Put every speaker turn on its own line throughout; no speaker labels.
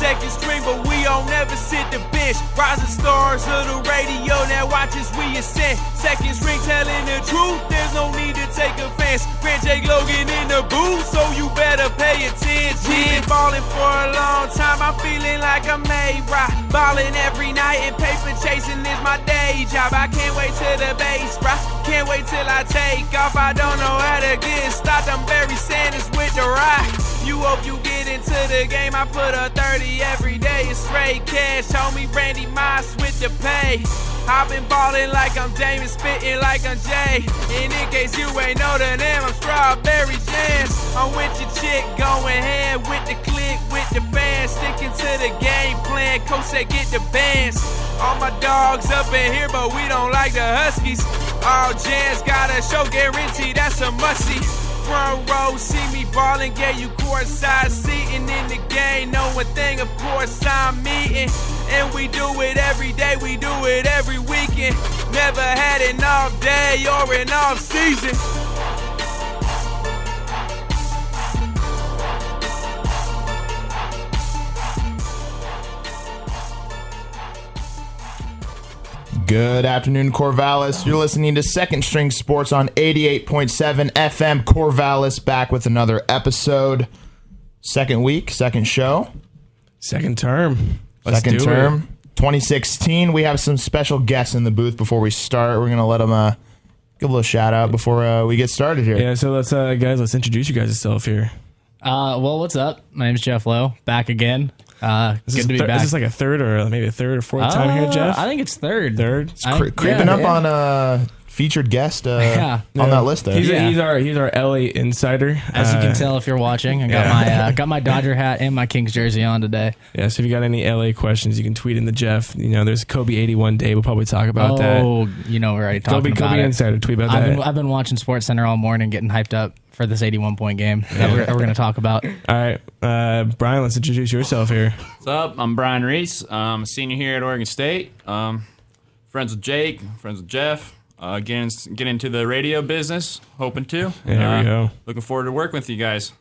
second string, but we don't never sit the bench. Rising stars of the radio, now watch as we ascend. Second string telling the truth, there's no need to take offense. Grant J. Logan in the booth, so you better pay attention. Been ballin' for a long time, I'm feeling like I'm A-Rock. Ballin' every night and paper chasing is my day job. I can't wait till the bass drop, can't wait till I take off. I don't know how to get stopped, I'm Barry Sanders with the rock. You hope you get into the game, I put a 30 every day. It's straight cash, homie Randy Moss with the pay. I've been ballin' like I'm Damon, spittin' like I'm Jay. And in case you ain't know the name, I'm Strawberry Jams. I'm with your chick, going hand with the click, with the fans. Sticking to the game plan, coach said get the bands. All my dogs up in here, but we don't like the Huskies. All Jams got a show guarantee, that's a must-see. Front row, see me ballin', gave you courtside seating in the game. Know one thing, of course, I'm meeting. And we do it every day, we do it every weekend. Never had an off day or an off season.
Good afternoon, Corvallis. You're listening to Second String Sports on 88.7 FM. Corvallis back with another episode. Second week, second show.
Second term.
Second term. 2016. We have some special guests in the booth before we start. We're going to let them give a little shout out before we get started here.
Yeah, so let's introduce you guys yourself here.
Well, what's up? My name's Geoff Lowe, back again. Good to be back.
Is this like a third or maybe a third or fourth time here, Geoff?
I think it's third.
It's
creeping up on featured guest on that list there.
He's our LA insider.
As you can tell if you're watching, I got my Dodger hat and my Kings jersey on today.
Yeah, so if you got any LA questions, you can tweet in the Geoff. You know, there's Kobe 81 Day. We'll probably talk about that.
Oh, you know, we're already talking about
Kobe
it.
Insider, tweet about that.
I've been watching SportsCenter all morning, getting hyped up for this 81-point game that we're going to talk about.
All right, Brian, let's introduce yourself here.
What's up? I'm Brian Reese. I'm a senior here at Oregon State. Friends with Jake, friends with Geoff. Get into the radio business, hoping to.
Yeah, there we go.
Looking forward to working with you guys.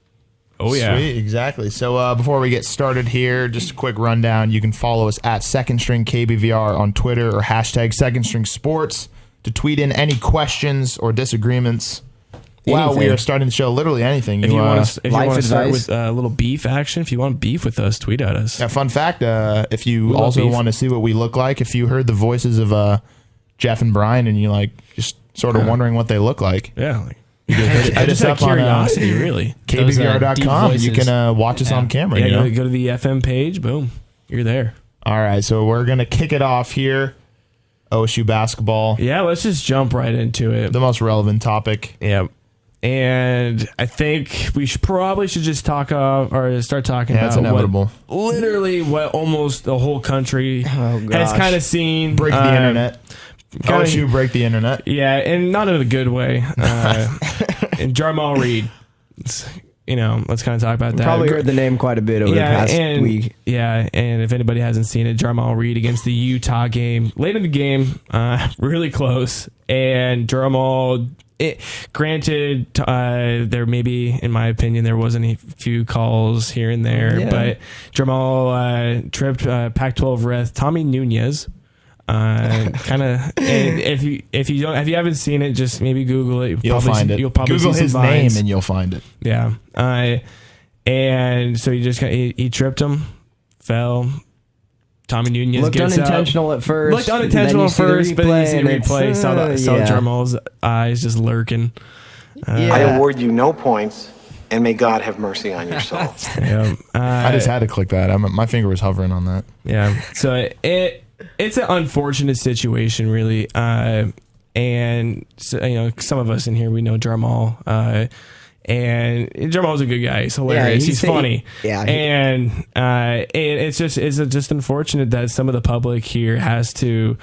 Oh, yeah.
Sweet, exactly. So before we get started here, just a quick rundown. You can follow us at Second String KBVR on Twitter or hashtag Second String Sports to tweet in any questions or disagreements. Wow, we are starting the show. Literally anything.
If you want to start with a little beef action, if you want beef with us, tweet at us.
Yeah, fun fact, if you also want to see what we look like, if you heard the voices of Geoff and Brian and you just sort of wondering what they look like.
Yeah.
You can hit us up
curiosity, really.
KBVR.com. You can watch us on camera.
Yeah, go to the FM page. Boom. You're there.
All right, so we're going to kick it off here. OSU basketball.
Yeah, let's just jump right into it.
The most relevant topic.
Yeah. And I think we should just start talking about
it's inevitable.
What almost the whole country has kind of seen.
Break the internet. OSU break the internet.
Yeah, and not in a good way. And Jarmal Reid. Let's kind of talk about that.
Probably heard the name quite a bit over the past week.
Yeah, and if anybody hasn't seen it, Jarmal Reid against the Utah game. Late in the game, really close. And Jarmal... Granted, there maybe, in my opinion, there wasn't a few calls here and there, but Jarmal tripped Pac-12 ref Tommy Nunez. Kind of. If you haven't seen it, just maybe Google it.
You'll find it.
You'll probably
Google
see
his
some
name
vines.
and you'll find it.
Yeah. And so he tripped him, fell. Tommy Nunez
looked
gets
unintentional
up.
At first.
Looked unintentional at first, but then you see the replay. Saw Jarmal's eyes just lurking.
I award you no points, and may God have mercy on your soul.
I just had to click that. My finger was hovering on that.
Yeah. So it's an unfortunate situation, really. And so, some of us in here, we know Jarmal. And Jarmal's a good guy. He's hilarious. He's funny. And it's just unfortunate that some of the public here has to,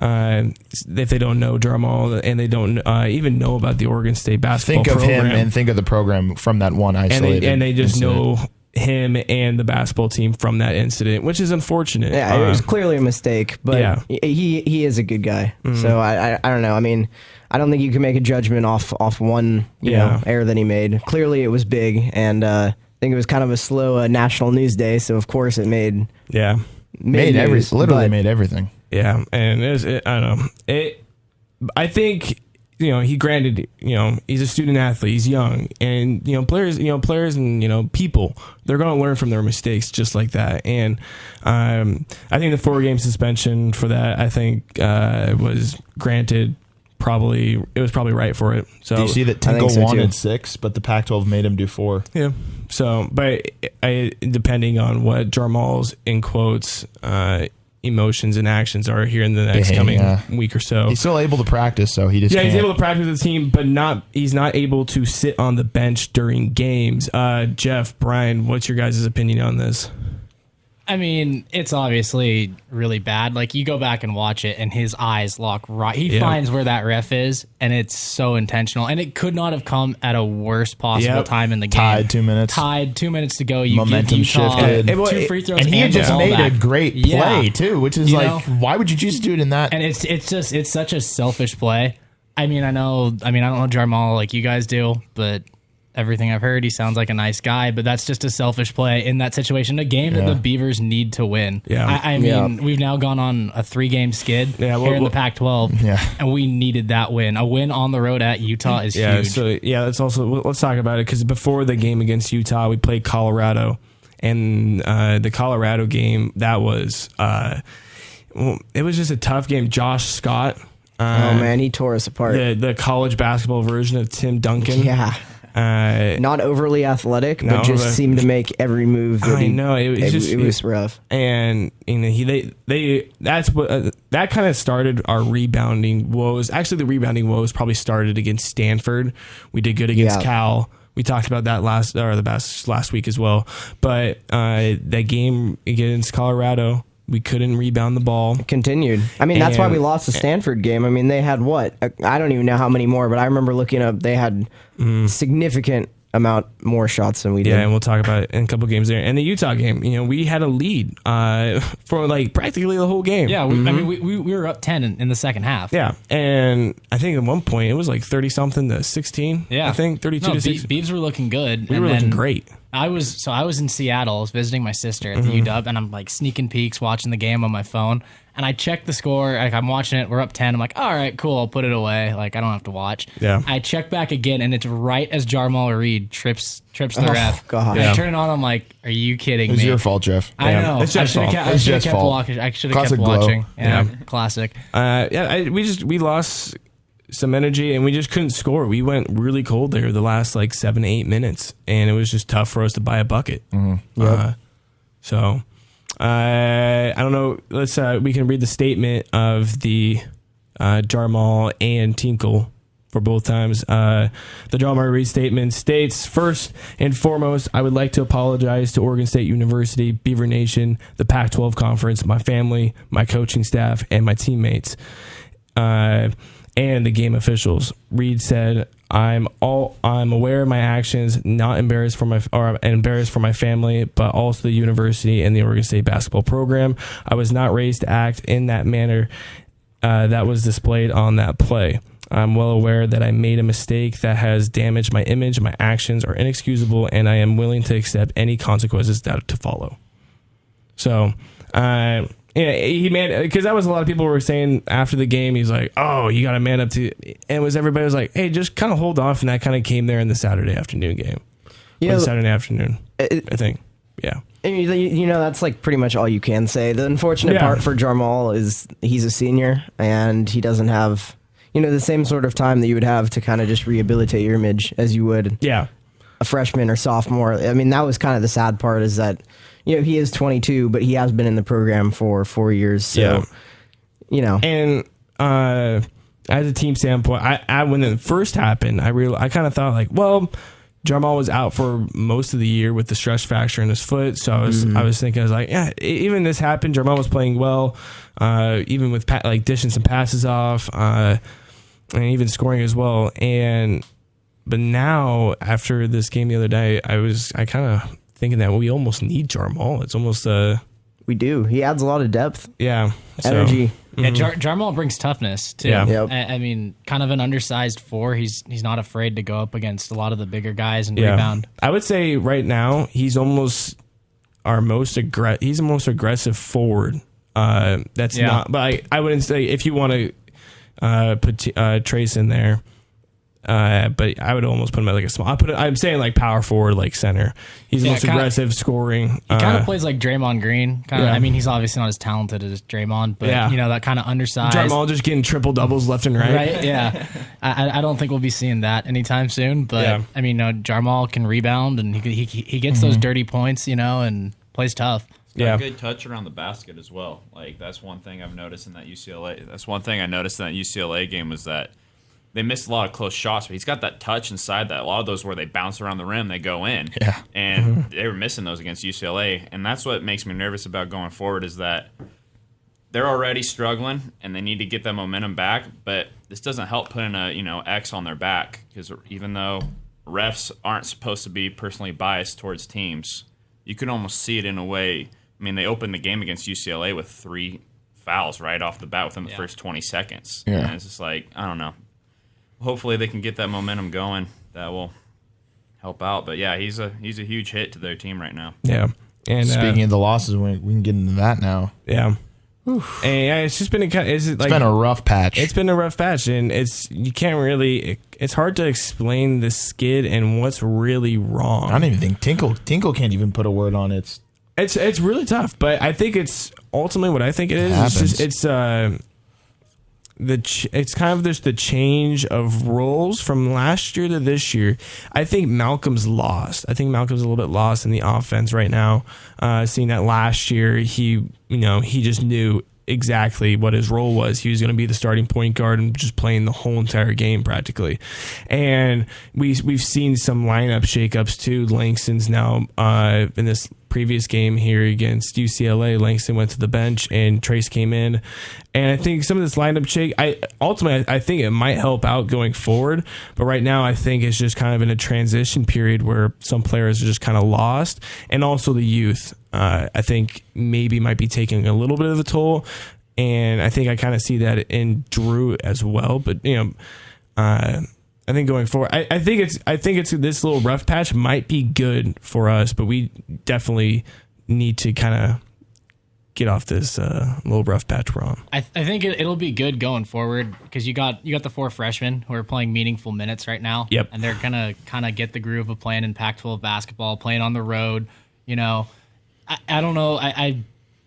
if they don't know Jarmal and they don't even know about the Oregon State basketball program.
Think of him and think of the program from that one isolated
and they just
incident.
know him and the basketball team from that incident, which is unfortunate.
Yeah, it was clearly a mistake, but he is a good guy. Mm-hmm. So I don't know. I mean, I don't think you can make a judgment off one error that he made. Clearly, it was big, and think it was kind of a slow national news day, so of course it made news,
made everything.
Yeah, and I don't know. I think he granted he's a student athlete, he's young, and players and people, they're going to learn from their mistakes just like that. And I think the 4-game suspension for that, I think was granted. It was probably right for it. So
do you see that Tinkle wanted 6, but the Pac-12 made him do 4?
Yeah. So, but depending on what Jarmal's in quotes emotions and actions are here in the next coming week or so,
he's still able to practice. So he's
able to practice with the team, but he's not able to sit on the bench during games. Geoff, Brian, what's your guys' opinion on this?
I mean, it's obviously really bad. Like, you go back and watch it, and his eyes lock right. He finds where that ref is, and it's so intentional. And it could not have come at a worse possible time in the game.
Tied 2 minutes.
Tied 2 minutes to go. You
Momentum
give Utah
shifted.
2 free throws,
and he had just made
back.
a great play too, which is why would you choose to do it in that?
And it's such a selfish play. I don't know Jarmal like you guys do, but everything I've heard, he sounds like a nice guy, but that's just a selfish play in that situation. A game that the Beavers need to win.
Yeah.
I mean, we've now gone on a 3-game skid here in the Pac-12, and we needed that win. A win on the road at Utah is huge.
So let's talk about it, because before the game against Utah, we played Colorado, and the Colorado game, that was it was just a tough game. Josh Scott,
oh man, he tore us apart.
The college basketball version of Tim Duncan.
Yeah. Not overly athletic, but just seemed to make every move. It was rough.
And that kind of started our rebounding woes. Actually, the rebounding woes probably started against Stanford. We did good against Cal. We talked about that last week as well. But that game against Colorado, we couldn't rebound the ball.
It continued. I mean, that's why we lost the Stanford game. I mean, they had I don't even know how many more, but I remember looking up, they had significant amount more shots than we did.
Yeah, and we'll talk about it in a couple games there. And the Utah game, we had a lead for practically the whole game.
Yeah, I mean, we were up 10 in the second half.
Yeah, and I think at one point it was 30-something to 16. Yeah, I think 32 to 16.
Beavs were looking good.
We were looking great.
I was in Seattle. I was visiting my sister at the UW, and I'm sneaking peeks, watching the game on my phone. And I check the score. I'm watching it. We're up 10. I'm like, all right, cool. I'll put it away. I don't have to watch.
Yeah.
I check back again, and it's right as Jarmal Reid trips the ref.
God.
And I turn it on. I'm like, are you kidding me?
It was your fault, Geoff.
I know.
It's Jeff's fault.
I should have kept watching. I should have kept watching. Yeah, classic.
We lost some energy, and we just couldn't score. We went really cold there the last 7 to 8 minutes, and it was just tough for us to buy a bucket. I don't know. We can read the statement of the Jarmal and Tinkle for both times. The Jarmal Reid statement states, "First and foremost, I would like to apologize to Oregon State University, Beaver Nation, the Pac-12 Conference, my family, my coaching staff, and my teammates, and the game officials." Reid said, I'm aware of my actions, not embarrassed for my family, but also the university and the Oregon State basketball program. I was not raised to act in that manner that was displayed on that play. I'm well aware that I made a mistake that has damaged my image. My actions are inexcusable, and I am willing to accept any consequences that to follow. So, because that was a lot of people were saying after the game, he's like, oh, you got to man up to, and everybody was like, hey, just kind of hold off. And that kind of came there in the Saturday afternoon game. Saturday afternoon, I think. Yeah.
That's pretty much all you can say. The unfortunate part for Jarmal is he's a senior and he doesn't have, the same sort of time that you would have to kind of just rehabilitate your image as you would a freshman or sophomore. I mean, that was kind of the sad part is that, he is 22, but he has been in the program for 4 years. So,
And as a team standpoint, when it first happened, I kind of thought Jarmal was out for most of the year with the stress fracture in his foot. So I was thinking, even this happened. Jarmal was playing well, even with dishing some passes off, and even scoring as well. But now after this game the other day, I kind of thinking that we almost need Jarmal. It's almost
we do. He adds a lot of depth.
Yeah.
Energy.
Yeah, Jarmal brings toughness too.
Yeah.
Yep.
I mean, kind of an undersized 4. He's not afraid to go up against a lot of the bigger guys and rebound.
I would say right now he's almost our most he's the most aggressive forward. That's not, but I wouldn't say if you want to put Trace in there. But I would almost put him at like a small. I'm saying like power forward, like center. He's the most aggressive, scoring.
He kind of plays like Draymond Green. I mean, he's obviously not as talented as Draymond, but that kind of undersized.
Jarmal just getting triple doubles left and right.
Right? Yeah. I don't think we'll be seeing that anytime soon. But I mean, Jarmal can rebound and he gets those dirty points, and plays tough.
Got a good touch around the basket as well. Like that's one thing I've noticed in that UCLA. That's one thing I noticed in that UCLA game was that they missed a lot of close shots, but he's got that touch inside that. A lot of those where they bounce around the rim, they go in.
Yeah.
And they were missing those against UCLA. And that's what makes me nervous about going forward is that they're already struggling and they need to get that momentum back. But this doesn't help putting a X on their back because even though refs aren't supposed to be personally biased towards teams, you can almost see it in a way. I mean, they opened the game against UCLA with 3 fouls right off the bat within the first 20 seconds.
Yeah.
And it's just like, I don't know. Hopefully they can get that momentum going. That will help out. But yeah, he's a huge hit to their team right now.
Yeah. And
speaking of the losses, we can get into that now.
Yeah. And it's just been
it's been a rough patch.
It's been a rough patch, and it's hard to explain the skid and what's really wrong.
I don't even think Tinkle can't even put a word on it.
It's really tough, but I think it's ultimately what I think it is. It's kind of just the change of roles from last year to this year. I think Malcolm's lost. I think Malcolm's a little bit lost in the offense right now. Seeing that last year, he just knew exactly what his role was. He was going to be the starting point guard and just playing the whole entire game practically. And we've seen some lineup shakeups too. Langston's now in this previous game here against UCLA, Langston went to the bench and Trace came in. And I think some of this lineup shake, I think it might help out going forward. But right now, I think it's just kind of in a transition period where some players are just kind of lost. And also the youth, I think maybe might be taking a little bit of a toll. And I think I kind of see that in Drew as well. But, I think going forward, I think it's this little rough patch might be good for us, but we definitely need to kind of get off this little rough patch we're on.
I think it'll be good going forward because you got the 4 freshmen who are playing meaningful minutes right now.
Yep.
And they're gonna kind of get the groove of playing in Pac-12 basketball, playing on the road. I don't know.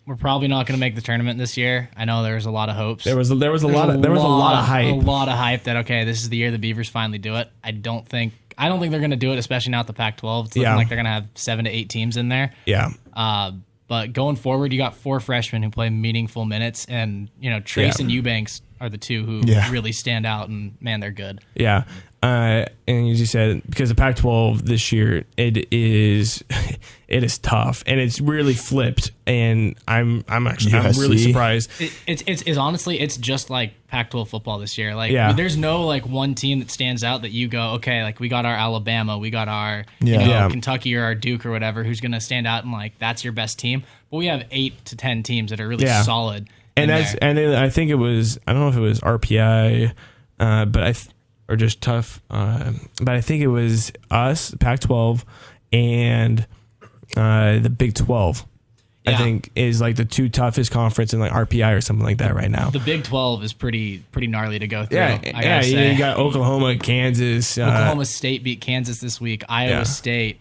We're probably not going to make the tournament this year. I know there was a lot of hopes.
There was a lot of hype.
A lot of hype that this is the year the Beavers finally do it. I don't think they're going to do it, especially now at the Pac-12. It's looking like they're going to have 7 to 8 teams in there.
Yeah.
But going forward, you got 4 freshmen who play meaningful minutes, and Trace and Eubanks are the 2 who really stand out, and man, they're good.
Yeah. And as you said, because the Pac-12 this year, it is tough, and it's really flipped. And I'm really surprised.
It's honestly, it's just like Pac-12 football this year. There's no one team that stands out that you go, okay, we got our Alabama, we got our Kentucky or our Duke or whatever, who's going to stand out and that's your best team. But we have 8 to 10 teams that are really solid.
And then I think it was, I don't know if it was RPI, or just tough. But I think it was us, Pac-12, and the Big 12. I think is the 2 toughest conference in RPI or something like that right now.
The Big 12 is pretty gnarly to go through.
You got Oklahoma, Kansas.
Oklahoma State beat Kansas this week. Iowa State,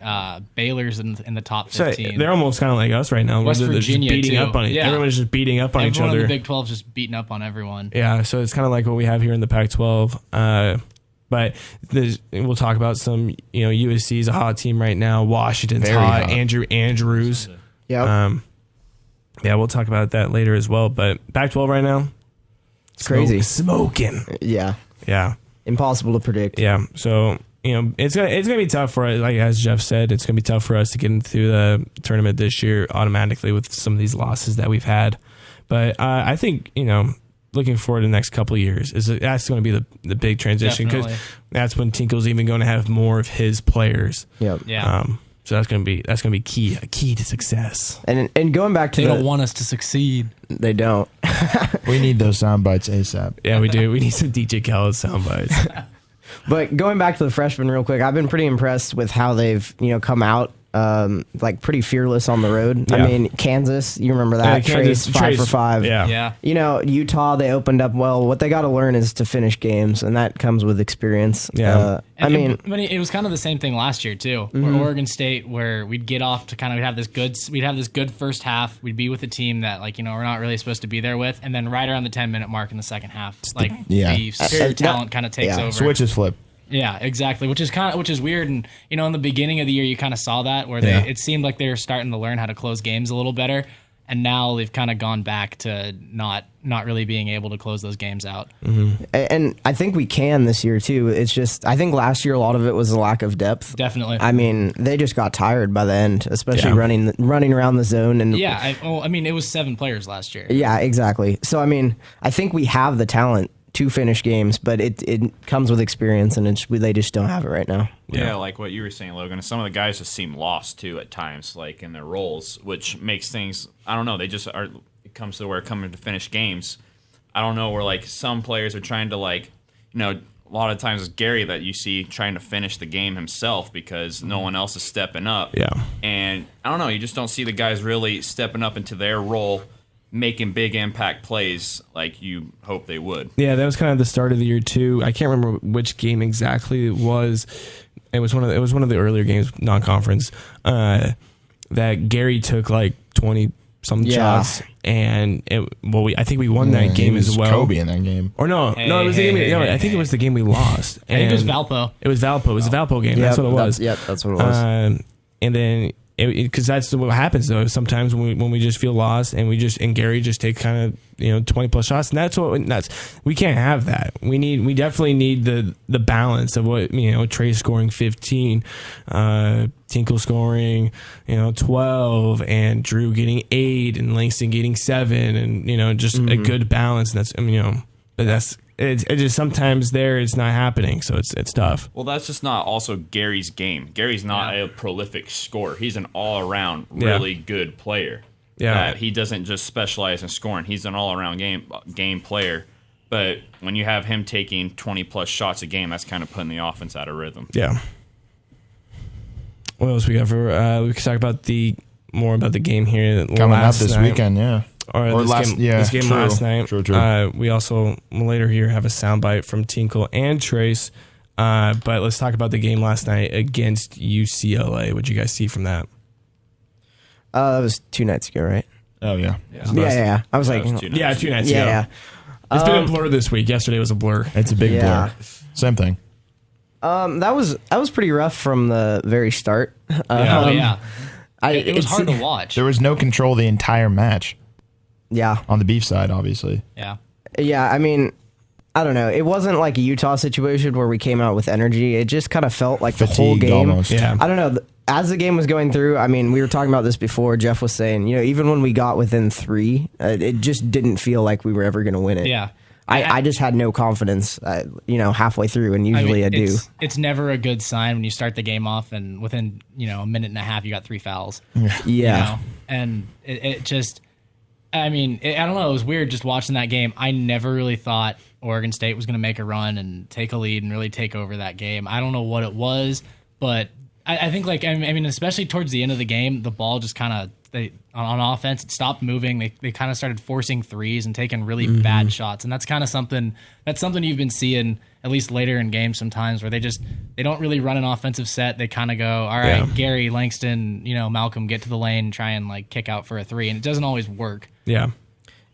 Baylor's in the top 15.
So they're almost kind of like us right now.
West Virginia
just beating up on it. Yeah. Everyone's just beating up on each other.
Everyone in the Big 12 is just beating up on everyone.
Yeah, so it's kind of like what we have here in the Pac-12. But we'll talk about some. USC is a hot team right now. Washington's hot. Andrews.
Yeah.
Yeah, we'll talk about that later as well. But Pac-12 right now,
it's crazy,
smoking.
Yeah. Impossible to predict.
Yeah. So it's gonna be tough for us. As Geoff said, it's gonna be tough for us to get into the tournament this year automatically with some of these losses that we've had. But I think looking forward to the next couple of years that's going to be the big transition because that's when Tinkle's even going to have more of his players.
Yep.
Yeah.
So that's gonna be a key to success.
And going back to
They don't want us to succeed.
they don't.
We need those sound bites ASAP.
Yeah, we do. We need some DJ Khaled sound bites.
But going back to the freshmen real quick, I've been pretty impressed with how they've come out like pretty fearless on the road.
Yeah.
I mean, Kansas, you remember that?
Kansas,
Trace 5 for 5.
Yeah.
Yeah.
Utah, they opened up well. What they got to learn is to finish games, and that comes with experience.
Yeah.
It was kind of the same thing last year too. Where Oregon State, where we'd get off to kind of have this good first half. We'd be with a team that we're not really supposed to be there with, and then right around the 10-minute mark in the second half, the superior talent kind of takes over.
Switches flip.
Yeah, exactly. Which is weird, and in the beginning of the year, you kind of saw that where it seemed like they were starting to learn how to close games a little better, and now they've kind of gone back to not really being able to close those games out.
Mm-hmm. And I think we can this year too. It's just I think last year a lot of it was a lack of depth.
Definitely.
I mean, they just got tired by the end, especially running around the zone and
it was 7 players last year.
Yeah, exactly. So I mean, I think we have the talent to finish games, but it comes with experience, and they just don't have it right now.
Yeah, like what you were saying, Logan. Some of the guys just seem lost too at times, like in their roles, which makes things. I don't know. They just are. It comes to where coming to finish games. I don't know where some players are trying to a lot of times it's Gary that you see trying to finish the game himself because no one else is stepping up.
Yeah,
and I don't know. You just don't see the guys really stepping up into their role, making big impact plays like you hope they would.
Yeah, that was kind of the start of the year too. I can't remember which game exactly it was. It was one of the earlier games, non-conference, that Gary took 20 some shots, and I think we won that game as well.
Kobe in that game,
or no, it was the game. I think it was the game we lost.
I think it was Valpo.
It was Valpo. It was the Valpo game. That's what it was.
That's what it was.
And then. Because that's what happens though. Sometimes when we just feel lost and Gary just takes kind of 20 plus shots, and we can't have that. We definitely need the balance of what Trey scoring 15, Tinkle scoring 12, and Drew getting 8, and Langston getting 7, and just a good balance. And that's It's just sometimes it's not happening, so it's tough.
Well, that's just not also Gary's game. Gary's not a prolific scorer. He's an all-around really good player.
Yeah,
he doesn't just specialize in scoring. He's an all-around game player. But when you have him taking 20-plus shots a game, that's kind of putting the offense out of rhythm.
Yeah. What else we got for? We can talk about more about the game here
coming up this weekend. Yeah.
This game last night.
True.
We also later here have a soundbite from Tinkle and Trace. But let's talk about the game last night against UCLA. What did you guys see from that?
That was 2 nights ago, right?
Oh yeah.
Yeah. I was like,
2 nights ago.
Yeah.
It's been a blur this week. Yesterday was a blur.
It's a big blur. Same thing.
That was pretty rough from the very start.
It was hard to watch.
There was no control the entire match.
Yeah.
On the Beef side, obviously.
Yeah.
Yeah, I mean, I don't know. It wasn't like a Utah situation where we came out with energy. It just kind of felt like the whole game.
Almost.
Yeah.
I don't know. As the game was going through, I mean, we were talking about this before. Geoff was saying, even when we got within 3, it just didn't feel like we were ever going to win it.
Yeah.
I just had no confidence, halfway through, and usually I do.
It's never a good sign when you start the game off and within, a minute and a half, you got 3 fouls.
Yeah.
And it just... I mean, I don't know. It was weird just watching that game. I never really thought Oregon State was going to make a run and take a lead and really take over that game. I don't know what it was, but I think, especially towards the end of the game, the ball just kind of, on offense, it stopped moving. They kind of started forcing threes and taking really bad shots. And that's kind of something you've been seeing at least later in games sometimes, where they don't really run an offensive set. They kind of go, all right, Gary, Langston, Malcolm, get to the lane and try and kick out for a 3. And it doesn't always work.
Yeah.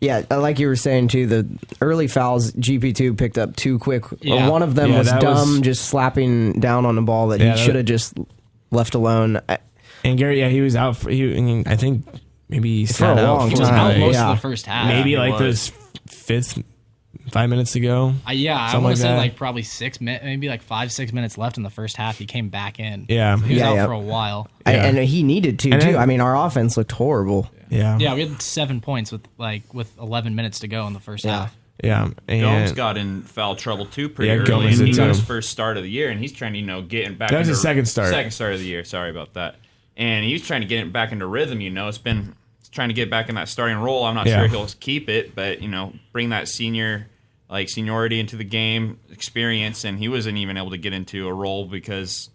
Yeah, like you were saying too, the early fouls GP2 picked up too quick.
Yeah.
One of them was dumb, just slapping down on the ball that he should have just left alone.
And Gary, he was out. I think maybe he sat
a
out
long
for
He was out most
Yeah.
of the first half.
maybe
he
this fifth 5 minutes ago.
I
Something
want to say
that.
probably 6 minutes, maybe 5-6 minutes left in the first half. He came back in.
Yeah.
He was
Yeah,
out
yeah.
for a while.
And he needed to,
And
too.
then-
I mean, our offense looked horrible.
Yeah.
Yeah, we had 7 points with 11 minutes to go in the first half.
Yeah.
Gomes
And
got in foul trouble too pretty
Yeah,
early.
Gomes
And
did
he got
too.
his first start of the year, and he's trying to get back.
That was
into
his second start.
Second start of the year. Sorry about that. and he was trying to get it back into rhythm. It's been trying to get back in that starting role. I'm not sure he'll keep it, but bring that seniority into the game, experience, and he wasn't even able to get into a role because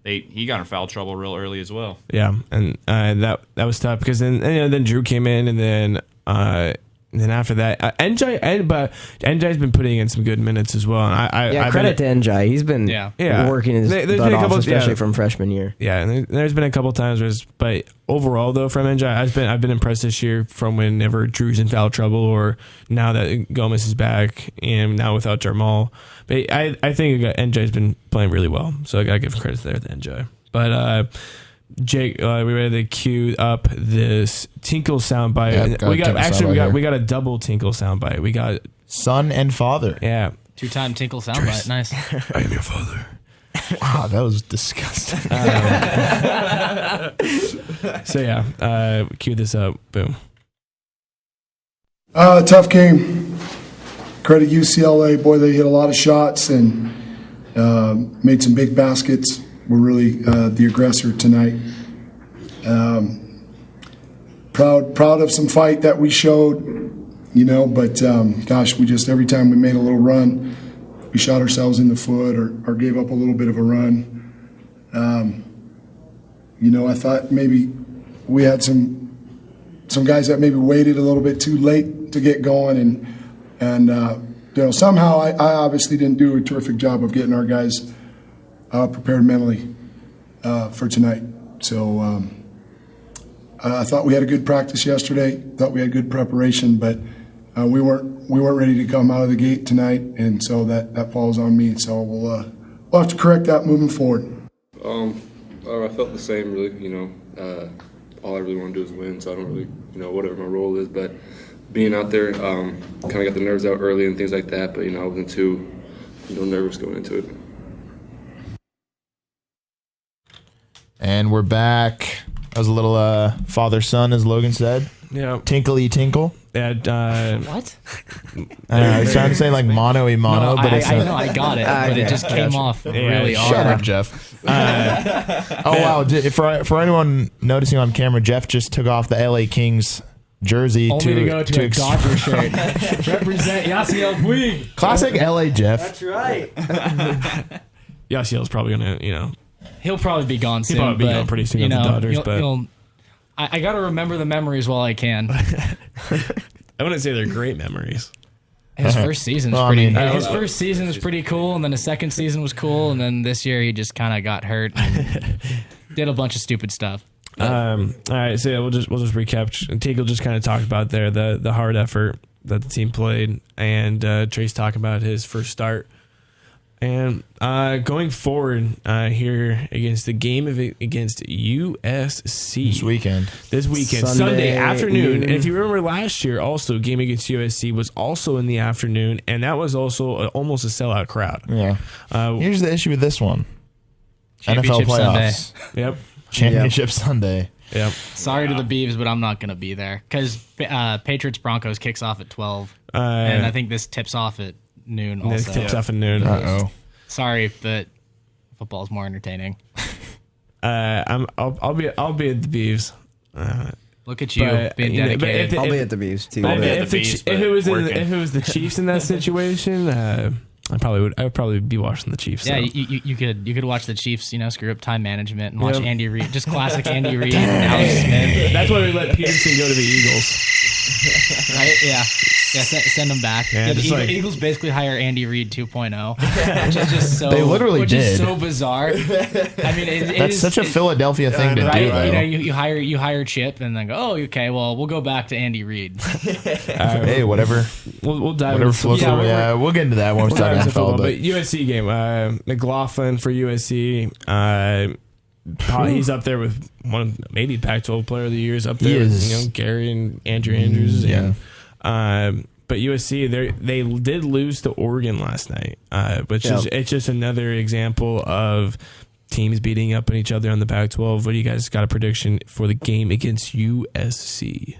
he got in foul trouble real early as well.
Yeah, and that was tough because then Drew came in, and then after that, NJ's been putting in some good minutes as well. And
credit to NJ. He's been working his butt off, especially from freshman year.
Yeah, and there's been a couple times but overall though, from NJ, I've been impressed this year from whenever Drew's in foul trouble, or now that Gomez is back, and now without Jarmal. But I think NJ's been playing really well, so I gotta give credit there to NJ. But Jake, we ready to cue up this Tinkle soundbite. We got a double Tinkle soundbite. We got
son and father.
Yeah,
2-time Tinkle soundbite. Nice.
I am your father.
Wow, that was disgusting.
So cue this up. Boom.
Tough game. Credit UCLA. Boy, they hit a lot of shots and made some big baskets. We're really the aggressor tonight. Proud of some fight that we showed, but gosh, we just, every time we made a little run, we shot ourselves in the foot or gave up a little bit of a run. I thought maybe we had some guys that maybe waited a little bit too late to get going, and somehow I obviously didn't do a terrific job of getting our guys prepared mentally for tonight. So I thought we had a good practice yesterday. Thought we had good preparation, but we weren't ready to come out of the gate tonight, and so that falls on me. So we'll have to correct that moving forward.
I felt the same, really. All I really want to do is win, so I don't really, whatever my role is. But being out there, kind of got the nerves out early and things like that. But I wasn't too, nervous going into it.
And we're back. That was a little father-son, as Logan said.
Yeah.
Tinkly tinkle.
Yeah.
What?
I was trying to say like mono, but it's
I know I got it, but it just came off really
Shut
hard.
up, Geoff. Wow. For anyone noticing on camera, Geoff just took off the LA Kings jersey
Only to go to a Dodger shirt. Represent Yasiel Puig.
Classic LA Geoff.
That's right.
Yasiel's probably gonna,
He'll probably be gone soon.
He'll probably be gone pretty soon with the Dodgers, but
I got to remember the memories while I can.
I wouldn't say they're great memories.
His first season was first season was pretty cool, and then his second season was cool, and then this year he just kind of got hurt and did a bunch of stupid stuff.
All right, so we'll just recap. Tinkle just kind of talked about there the hard effort that the team played, and Trace talking about his first start. And going forward here against the game against USC this weekend, Sunday afternoon. And if you remember last year, also game against USC was also in the afternoon, and that was also almost a sellout crowd.
Yeah. Here's the issue with this one:
Championship
NFL playoffs.
Sunday.
Yep.
Championship Sunday.
Yep.
Sorry to the Beavs, but I'm not going to be there because Patriots Broncos kicks off at 12, and I think this tips off at noon. Also,
it tips off at noon.
Sorry, but football is more entertaining.
I'll be at the Beavs.
Look at you being dedicated.
I'll be at the Beavs too.
If it was the Chiefs in that situation, I would probably be watching the Chiefs.
Yeah, you could watch the Chiefs, screw up time management and watch Andy Reid, just classic Andy Reid and Alex Smith.
That's why we let Peterson go to the Eagles.
Right? Yeah. Yeah, send them back.
Yeah,
the Eagles basically hire Andy Reid 2.0, which is just so.
They literally did.
Is so bizarre. I mean,
that's such a Philadelphia thing to do.
Right? You hire Chip and then go, oh, okay, well, we'll go back to Andy Reid.
Hey, whatever.
We'll dive
whatever
into
floats over. Yeah, we'll get into that when we start NFL.
But USC game, McLaughlin for USC. He's up there with one of maybe Pac-12 Player of the Year. Up there, with, Gary and Andrew Andrews.
Yeah.
But USC, they did lose to Oregon last night, which is it's just another example of teams beating up on each other on the Pac-12. What do you guys got a prediction for the game against USC?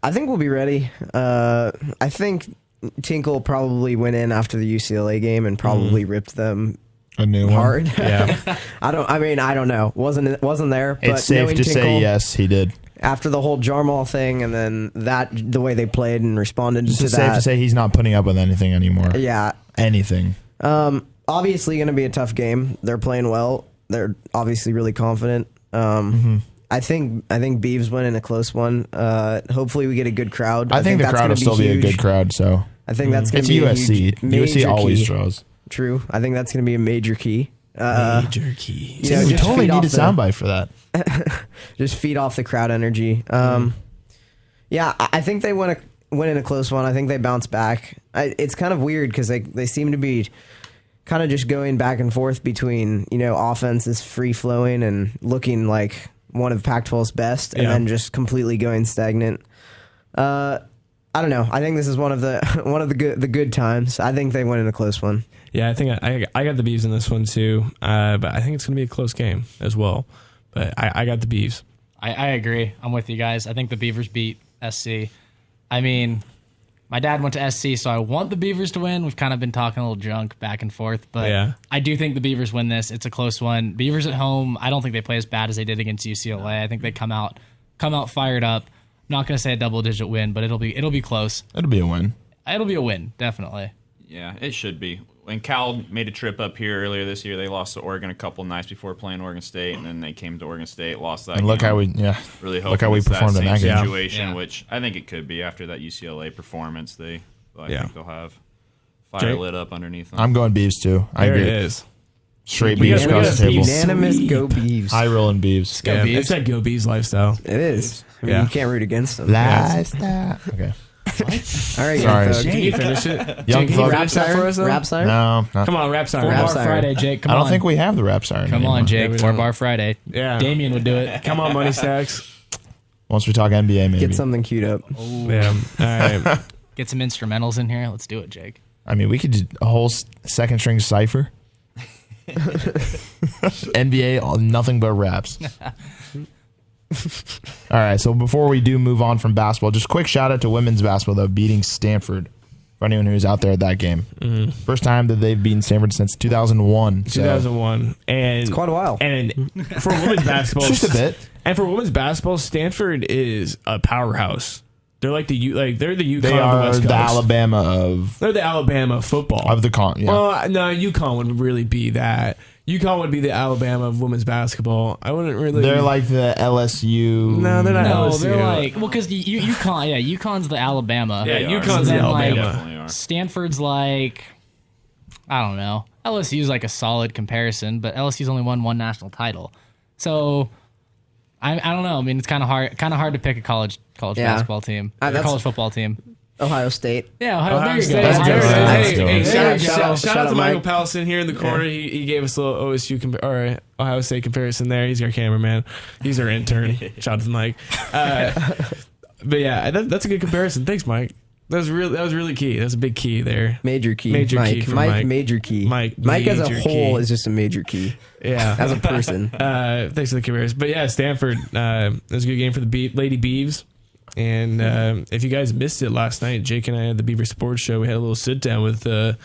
I think we'll be ready. I think Tinkle probably went in after the UCLA game and probably ripped them
A new one.
hard.
Yeah.
I don't know. Wasn't there? But
It's safe
knowing
to say
Tinkle,
yes, he did.
after the whole Jarmal thing, and then the way they played and responded
It's
to
safe
that.
to say he's not putting up with anything anymore.
Yeah.
Anything.
Obviously going to be a tough game. They're playing well. They're obviously really confident. I think Beavs win in a close one. Hopefully we get a good crowd.
I think the
that's
crowd
gonna
will still be a
huge.
good crowd. So
I think that's going
it's
to be
USC.
a huge, major
USC always
key.
draws.
True. I think that's going to be a major key.
Major key.
You know,
we
just
totally
feed
need
off
a soundbite for that.
Just feed off the crowd energy. Yeah, I think they win in a close one. I think they bounce back. It's kind of weird because they seem to be kind of just going back and forth between, offense is free flowing and looking like one of Pac-12's best, and then just completely going stagnant. I don't know. I think this is one of the good times. I think they win in a close one.
Yeah, I think I got the Beavs in this one too, but I think it's going to be a close game as well. But I got the Beavs.
I agree. I'm with you guys. I think the Beavers beat SC. I mean, my dad went to SC, so I want the Beavers to win. We've kind of been talking a little junk back and forth, but I do think the Beavers win this. It's a close one. Beavers at home, I don't think they play as bad as they did against UCLA. I think they come out fired up. I'm not going to say a double-digit win, but it'll be close.
It'll be a win.
It'll be a win, definitely.
Yeah, it should be. When Cal made a trip up here earlier this year, they lost to Oregon a couple nights before playing Oregon State, and then they came to Oregon State, lost that.
And look how we
really
look how we
it's
performed in that
same
game.
situation, which I think it could be after that UCLA performance. I think they'll have fire lit up underneath them.
I'm going Beavs too. I
There
agree.
it is.
Straight
We
Beavs
got
across the table.
Unanimous go Beavs.
High rolling Beavs.
Yeah, it's that Go Beavs lifestyle.
It is. I mean,
Yeah.
you can't root against them.
Lifestyle. Okay.
All right,
Sorry.
young thug.
Can you finish it?
Young
Can you
thug.
finish that for us, though?
Rap siren?
No, not.
Come on, rap siren.
Rap
4-bar
siren.
Friday, Jake. Come
I
on.
don't think we have the rap siren.
Come
anymore.
on, Jake.
we
4-bar Friday.
Yeah.
Damien would do it.
Come on, Money Stacks.
Once we talk NBA, maybe.
Get something queued up.
Yeah. All right.
Get some instrumentals in here. Let's do it, Jake.
I mean, we could do a whole second string cipher. NBA, nothing but raps. All right, so before we do move on from basketball, just quick shout out to women's basketball, though, beating Stanford. For anyone who's out there at that game. First time that they've beaten Stanford since 2001.
2001. And
It's quite a while.
And for women's basketball,
Just a bit.
And for women's basketball, Stanford is a powerhouse. They're like they're the UConn
They
of the
are
West
the
Coast.
Alabama of
They're the Alabama of football.
the con. Yeah.
Well, no, UConn would really be that. UConn would be the Alabama of women's basketball. I wouldn't really.
They're like the LSU.
No, they're not
No,
LSU.
they're like, well, because UConn, UConn's the Alabama.
Yeah,
They are.
UConn's the
Then, like,
Alabama.
Definitely are.
Stanford's like, I don't know. LSU's like a solid comparison, but LSU's only won one national title. So I don't know. I mean, it's kind of hard to pick a college basketball team, or a
that's-
college football team.
Ohio State.
Yeah, Ohio, there you
State.
go.
Let's
Ohio
go.
State.
Hey,
There you
shout
go.
out
Shout
to
out
Michael
Mike.
Pallison here in the corner. He gave us a little OSU or Ohio State comparison there. He's our cameraman. He's our intern. Shout out to Mike. But yeah, that's a good comparison. Thanks, Mike. That was really key. That's a big key there.
Major key.
Major
Mike.
key for
Mike.
Mike.
Major key.
Mike
as a
major
whole
key.
is just a major key.
Yeah,
As a person.
thanks for the comparison. But yeah, Stanford. It was a good game for the Lady Beavs. And if you guys missed it last night, Jake and I had the Beaver Sports Show. We had a little sit down with a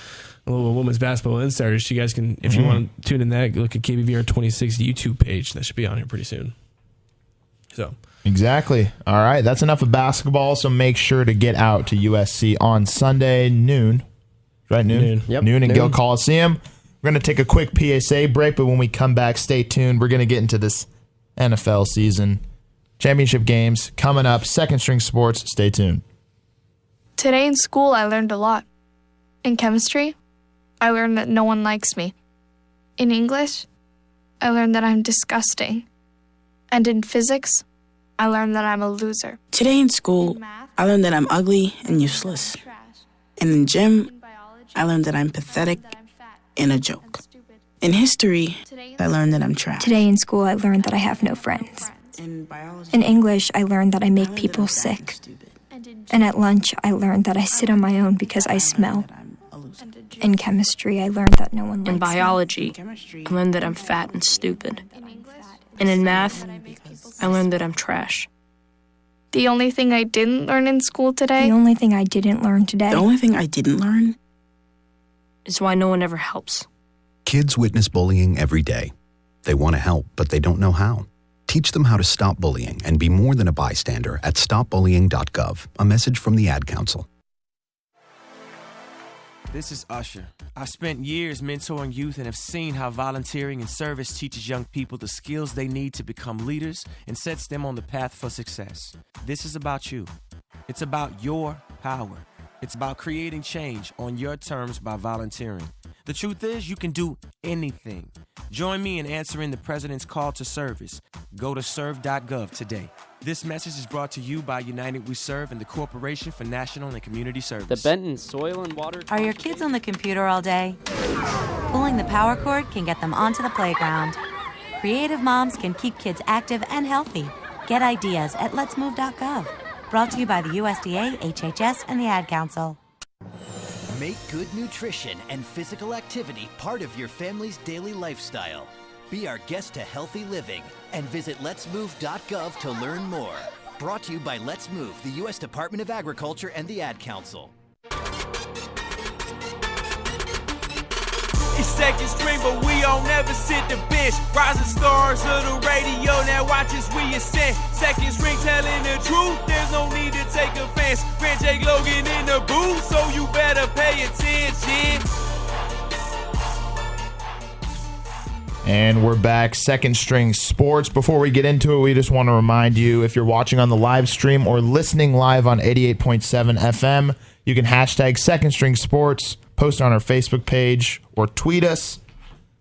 little women's basketball insiders. You guys can, if you want to tune in that, look at KBVR 26 YouTube page. That should be on here pretty soon. So
Exactly. All right, that's enough of basketball. So make sure to get out to USC on Sunday noon. Right, noon.
Yep,
Noon in
noon.
Gill Coliseum. We're going to take a quick PSA break, but when we come back, stay tuned. We're going to get into this NFL season. Championship games coming up. Second String Sports. Stay tuned.
Today in school, I learned a lot. In chemistry, I learned that no one likes me. In English, I learned that I'm disgusting. And in physics, I learned that I'm a loser.
Today in school, I learned that I'm ugly and useless. And in gym, I learned that I'm pathetic and a joke. In history, I learned that I'm trash.
Today in school, I learned that I have no friends.
In biology,
In English, I learned that I make people sick. And at lunch, I learned that I sit on my own because I smell. In chemistry, I learned that no one likes
In
me.
biology, I learned that I'm fat and stupid. And in math, I learned that I'm trash.
The only thing I didn't learn in school today,
The only thing I didn't learn today
the only thing I didn't learn
Is why no one ever helps.
Kids witness bullying every day. They want to help, but they don't know how. Teach them how to stop bullying and be more than a bystander at stopbullying.gov. A message from the Ad Council.
This is Usher. I've spent years mentoring youth and have seen how volunteering and service teaches young people the skills they need to become leaders and sets them on the path for success. This is about you. It's about your power. It's about creating change on your terms by volunteering. The truth is, you can do anything. Join me in answering the President's call to service. Go to serve.gov today. This message is brought to you by United We Serve and the Corporation for National and Community Service.
The Benton Soil and Water...
Are your kids on the computer all day? Pulling the power cord can get them onto the playground. Creative moms can keep kids active and healthy. Get ideas at letsmove.gov. Brought to you by the USDA, HHS, and the Ad Council.
Make good nutrition and physical activity part of your family's daily lifestyle. Be our guest to healthy living and visit letsmove.gov to learn more. Brought to you by Let's Move, the U.S. Department of Agriculture and the Ad Council.
It's second string, but we don't never sit the bench. Rising stars of the radio, now watch as we ascend. Second string telling the truth, there's no need to take offense. Grant J. Logan in the booth, so you better pay attention.
And we're back, Second String Sports. Before we get into it, we just want to remind you, if you're watching on the live stream or listening live on 88.7 FM, you can hashtag Second String Sports, post on our Facebook page, or tweet us.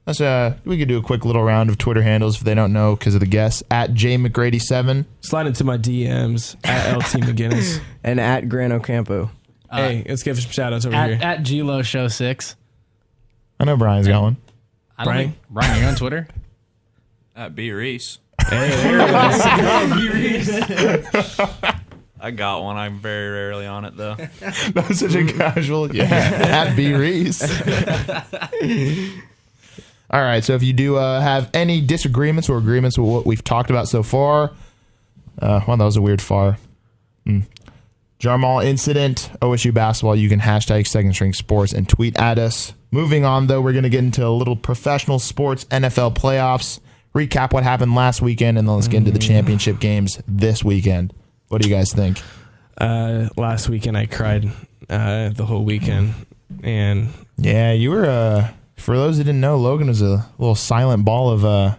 We could do a quick little round of Twitter handles if they don't know because of the guests. At JMcGrady7.
Slide into my DMs at LT McGinnis.
And at Gran Ocampo.
Hey, let's give some shout-outs over here.
At GLO Show 6.
I know Brian's got one.
Brian, are you on Twitter?
At B Reese.
Hey, there it is.
I got one. I'm very rarely on it though.
That was such a casual. Yeah, at B Reese. All right. So if you do have any disagreements or agreements with what we've talked about so far, well, that was a weird far. Jarmal incident, OSU basketball. You can hashtag Second String Sports and tweet at us. Moving on, though, we're going to get into a little professional sports, NFL playoffs, recap what happened last weekend, and then let's get into the championship games this weekend. What do you guys think?
Last weekend, I cried the whole weekend. And
yeah, you were, for those who didn't know, Logan was a little silent ball of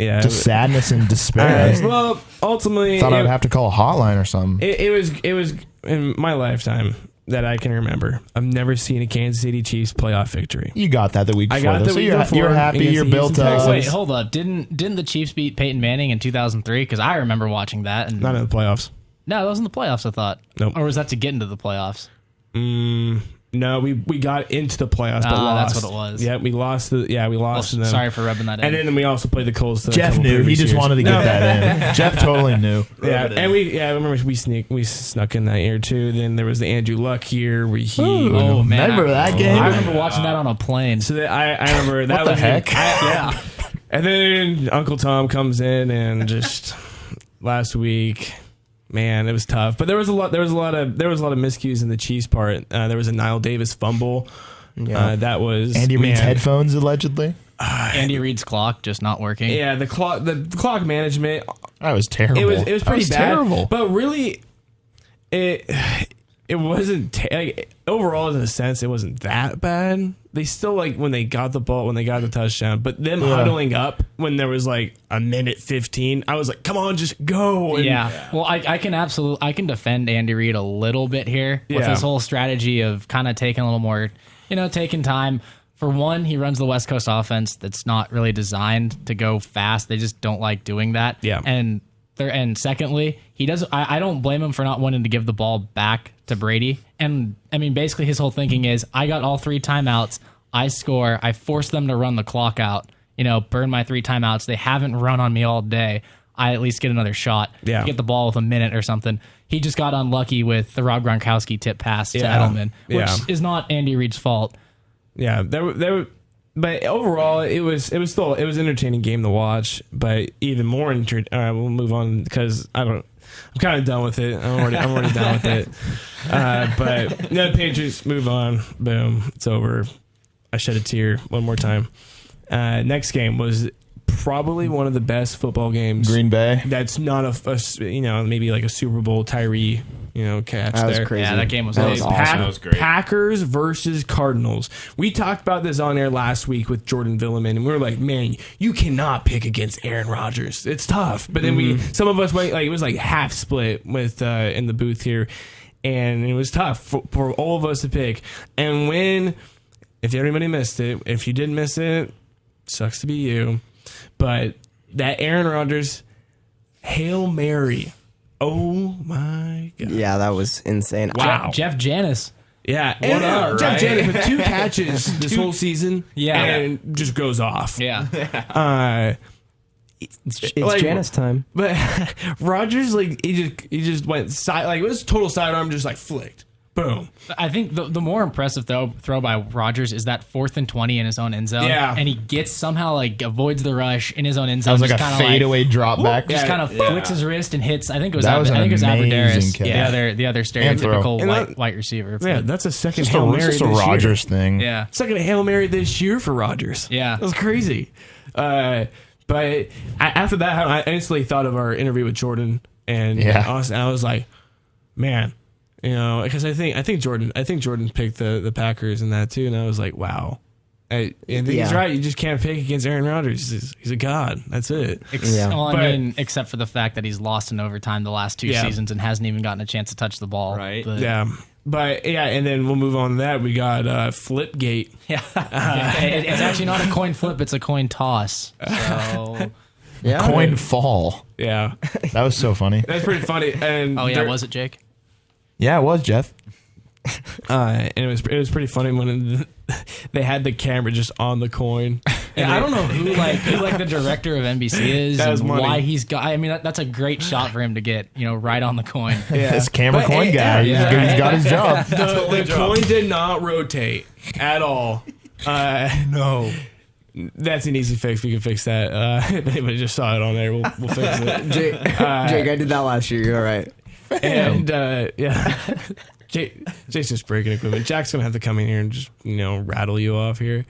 just sadness and despair.
Well, ultimately...
Thought I'd have to call a hotline or something.
It was in my lifetime that I can remember. I've never seen a Kansas City Chiefs playoff victory.
You got that the week before.
I got the week before.
You're happy. You're built up.
Wait, hold up. Didn't the Chiefs beat Peyton Manning in 2003? Because I remember watching that. And
not in the playoffs.
No, that wasn't the playoffs, I thought.
Nope.
Or was that to get into the playoffs?
No, we got into the playoffs, but lost.
That's what it was.
Yeah, we lost. We lost to them.
Sorry for rubbing that in.
And then we also played the Colts.
Jeff knew. He just wanted to get that in. Jeff totally knew.
Yeah, and I remember we snuck in that year too. Then there was the Andrew Luck year where he.
Man,
remember that game?
I remember watching that on a plane.
So I remember that.
What the heck?
Yeah.
And then Uncle Tom comes in and just last week. Man, it was tough, but there was a lot of miscues in the Chiefs part. There was a Nile Davis fumble.
Yeah.
That was
Andy Reid's headphones allegedly.
Andy Reid's clock just not working.
Yeah, the clock management.
That was terrible.
It was pretty bad.
Terrible.
But really, it wasn't overall in a sense it wasn't that bad. They still when they got the ball, when they got the touchdown, but them huddling up when there was a minute 15, I was like, come on, just go. And
Well, I can defend Andy Reid a little bit here with his whole strategy of kind of taking a little more, taking time. For one, he runs the West Coast offense that's not really designed to go fast. They just don't like doing that.
Yeah.
And secondly, he does. I don't blame him for not wanting to give the ball back to Brady. And I mean, basically, his whole thinking is, I got all 3 timeouts. I score. I force them to run the clock out. Burn my 3 timeouts. They haven't run on me all day. I at least get another shot.
Yeah.
Get the ball with a minute or something. He just got unlucky with the Rob Gronkowski tip pass to Edelman, which is not Andy Reid's fault.
Yeah, but overall, it was an entertaining game to watch. But even more entertaining. All right, we'll move on because I'm kind of done with it. I'm already done with it. But the Patriots move on. Boom, it's over. I shed a tear one more time. Next game was probably one of the best football games.
Green Bay.
That's not maybe like a Super Bowl Tyree, catch
That was
there.
crazy.
Yeah, that game was
That was
awesome.
awesome.
That was great.
Packers versus Cardinals. We talked about this on air last week with Jordan Villeman, and we were like, man, you cannot pick against Aaron Rodgers. It's tough. But then some of us went, like, it was like half split with in the booth here, and it was tough for all of us to pick. And if everybody missed it, if you didn't miss it, sucks to be you. But that Aaron Rodgers Hail Mary. Oh my God.
Yeah, that was insane.
Wow.
Jeff Janis.
Yeah.
What up,
Jeff
right?
Janis with 2 catches this whole season.
Yeah.
And just goes off.
Yeah.
It's Janis time.
But Rodgers, like, he just went side, like, it was total sidearm, just like flicked. Boom.
I think the more impressive throw by Rodgers is that 4th and 20 in his own end zone.
Yeah.
And he gets somehow avoids the rush in his own end zone.
That was like a fadeaway drop back.
Just kind of flicks his wrist and hits. I think it was
That was an amazing
Aberderis,
catch.
the other
And
stereotypical white receiver.
Yeah, that's a second
Just
Hail Mary
just a
this
Rodgers
year.
thing.
Yeah.
Second Hail Mary this year for Rodgers.
Yeah.
That was crazy. But after that, I instantly thought of our interview with Jordan and Austin. I was like, man, because I think Jordan picked the Packers in that too, and I was like, wow. I think he's right. You just can't pick against Aaron Rodgers. He's a god. That's it.
Except for the fact that he's lost in overtime the last 2 seasons and hasn't even gotten a chance to touch the ball.
Right.
But and then we'll move on to that. We got Flipgate.
Yeah. It's actually not a coin flip, it's a coin toss. So
Coin fall.
Yeah.
That was so funny.
That's pretty funny. And
was it Jake?
Yeah, it was, Jeff.
And it was pretty funny when they had the camera just on the coin.
And I don't know who the director of NBC is and why he's got. I mean, that's a great shot for him to get right on the coin.
Yeah. This camera coin guy, he's got his job.
The coin did not rotate at all. No. That's an easy fix. We can fix that. If anybody just saw it on there, we'll fix it.
Jake, I did that last year. You're all right.
And Jake's just breaking equipment. Jack's gonna have to come in here and just rattle you off here.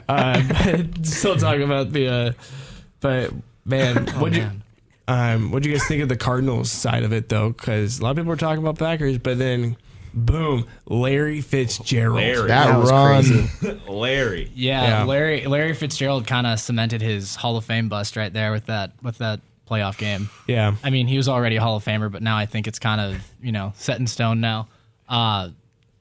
But still talking about the. But man, what'd you guys think of the Cardinals side of it though? Because a lot of people were talking about Packers, but then boom, Larry Fitzgerald.
That
was
run.
crazy.
Larry.
Yeah. Larry Fitzgerald kind of cemented his Hall of Fame bust right there with that playoff game.
Yeah.
I mean, he was already a Hall of Famer, but now I think it's kind of, set in stone now. A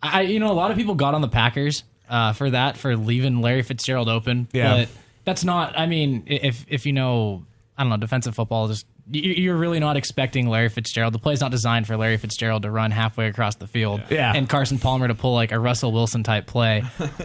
lot of people got on the Packers for leaving Larry Fitzgerald open.
Yeah.
But that's not, I mean, if defensive football, just you're really not expecting Larry Fitzgerald. The play's not designed for Larry Fitzgerald to run halfway across the field and Carson Palmer to pull like a Russell Wilson type play,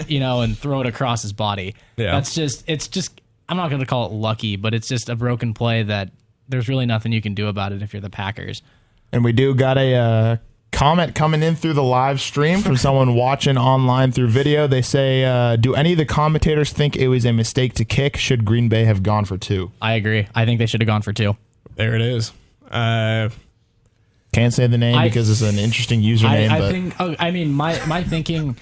and throw it across his body.
Yeah.
It's just, I'm not going to call it lucky, but it's just a broken play that there's really nothing you can do about it if you're the Packers.
And we do got a comment coming in through the live stream from someone watching online through video. They say, do any of the commentators think it was a mistake to kick? Should Green Bay have gone for 2?
I agree. I think they should have gone for 2.
There it is.
Can't say the name because it's an interesting username.
My thinking,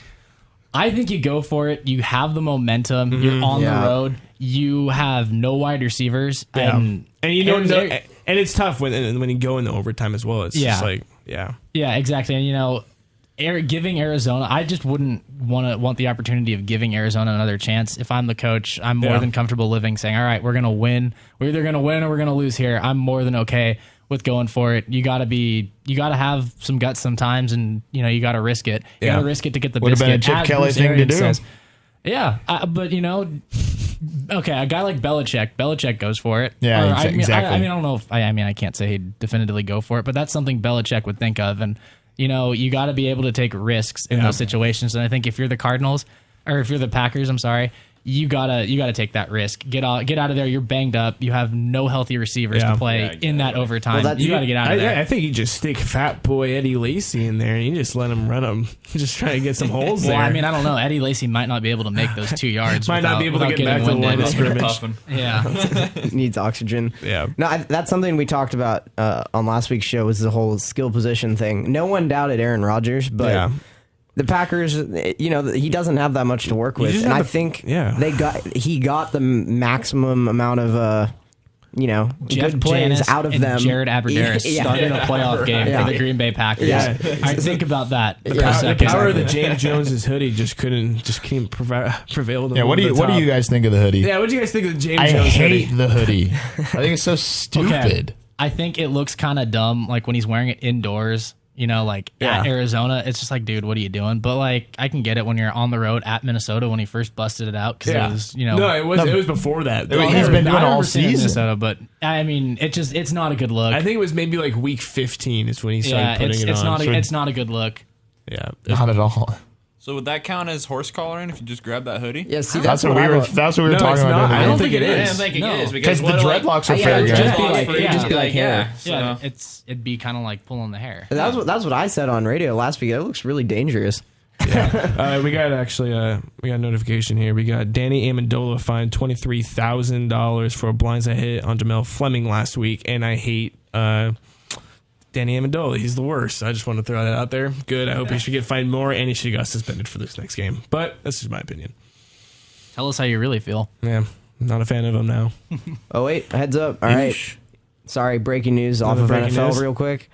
I think you go for it. You have the momentum. Mm-hmm. You're on the road. You have no wide receivers.
Yeah. And you don't know. And it's tough when you go into overtime as well. It's just like, yeah.
Yeah, exactly. And, giving Arizona, I just wouldn't want the opportunity of giving Arizona another chance. If I'm the coach, I'm more than comfortable saying, all right, we're going to win. We're either going to win or we're going to lose here. I'm more than okay with going for it. You got to have some guts sometimes, and you got to risk it. You got to risk it to get the biscuit.
Would have been a Chip Kelly thing to do.
Says. Yeah, but okay, a guy like Belichick goes for it.
Yeah, exactly.
I don't know if I can't say he'd definitively go for it, but that's something Belichick would think of, and you got to be able to take risks in those situations. And I think if you're the Cardinals or if you're the Packers, I'm sorry, you gotta take that risk. Get out of there. You're banged up. You have no healthy receivers to play in that overtime. Well, you got to get out of there.
I think you just stick fat boy Eddie Lacy in there and you just let him run him. Just try to get some holes there.
Well, I don't know. Eddie Lacy might not be able to make those 2 yards.
Might not be able to get back to the line of scrimmage.
Yeah,
needs oxygen.
Yeah.
No, that's something we talked about on last week's show. Was the whole skill position thing. No one doubted Aaron Rodgers, but The Packers, he doesn't have that much to work with, and I think he got the maximum amount of
Jeff
good plays
Janis
out of
and
them.
Jared Aberdeen started a playoff game for the Green Bay Packers.
Yeah.
I think about that.
The power of the James Jones's hoodie just couldn't prevail.
Yeah, what do you guys think of the hoodie?
Yeah, what do you guys think of the James
I
Jones hoodie?
hate the hoodie. I think it's so stupid.
Okay. I think it looks kind of dumb, like when he's wearing it indoors. At Arizona, it's just like, dude, what are you doing? But like, I can get it when you're on the road at Minnesota when he first busted it out because it was,
No, it was before that.
He's been doing all season.
Minnesota, but I mean, it's not a good look.
I think it was maybe like week 15 is when he started putting it on.
It's not a good look.
Yeah,
not at all.
So would that count as horse collaring if you just grab that hoodie?
Yeah, see,
that's what we were talking about.
I don't think it is.
I don't think it is
because the dreadlocks are fair game.
Just be like hair.
Yeah, it'd be kind of like pulling the hair.
That's what I said on radio last week. That looks really dangerous.
Yeah. We got a notification here. We got Danny Amendola fined $23,000 for a blindside hit on Jamel Fleming last week, and I hate Danny Amendola. He's the worst. I just want to throw that out there. Good. I hope he should get fined more, and he should get suspended for this next game. But that's just my opinion.
Tell us how you really feel.
Yeah, not a fan of him now.
Oh wait, heads up. All right. Sorry, breaking news off of NFL real quick.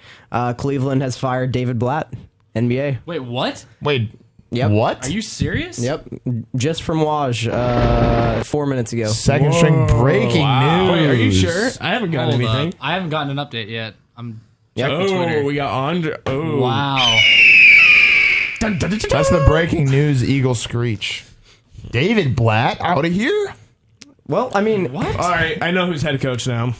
Cleveland has fired David Blatt, NBA.
Wait, what?
Yep.
What?
Are you serious?
Yep. Just from Waj 4 minutes ago.
Second string breaking news.
Wait, are you sure? I haven't gotten anything.
I haven't gotten an update yet. I'm
Yep.
Oh, we got Andre. Oh,
wow.
That's the breaking news. Eagle screech. David Blatt out of here.
Well, I mean,
what?
All right, I know who's head coach now.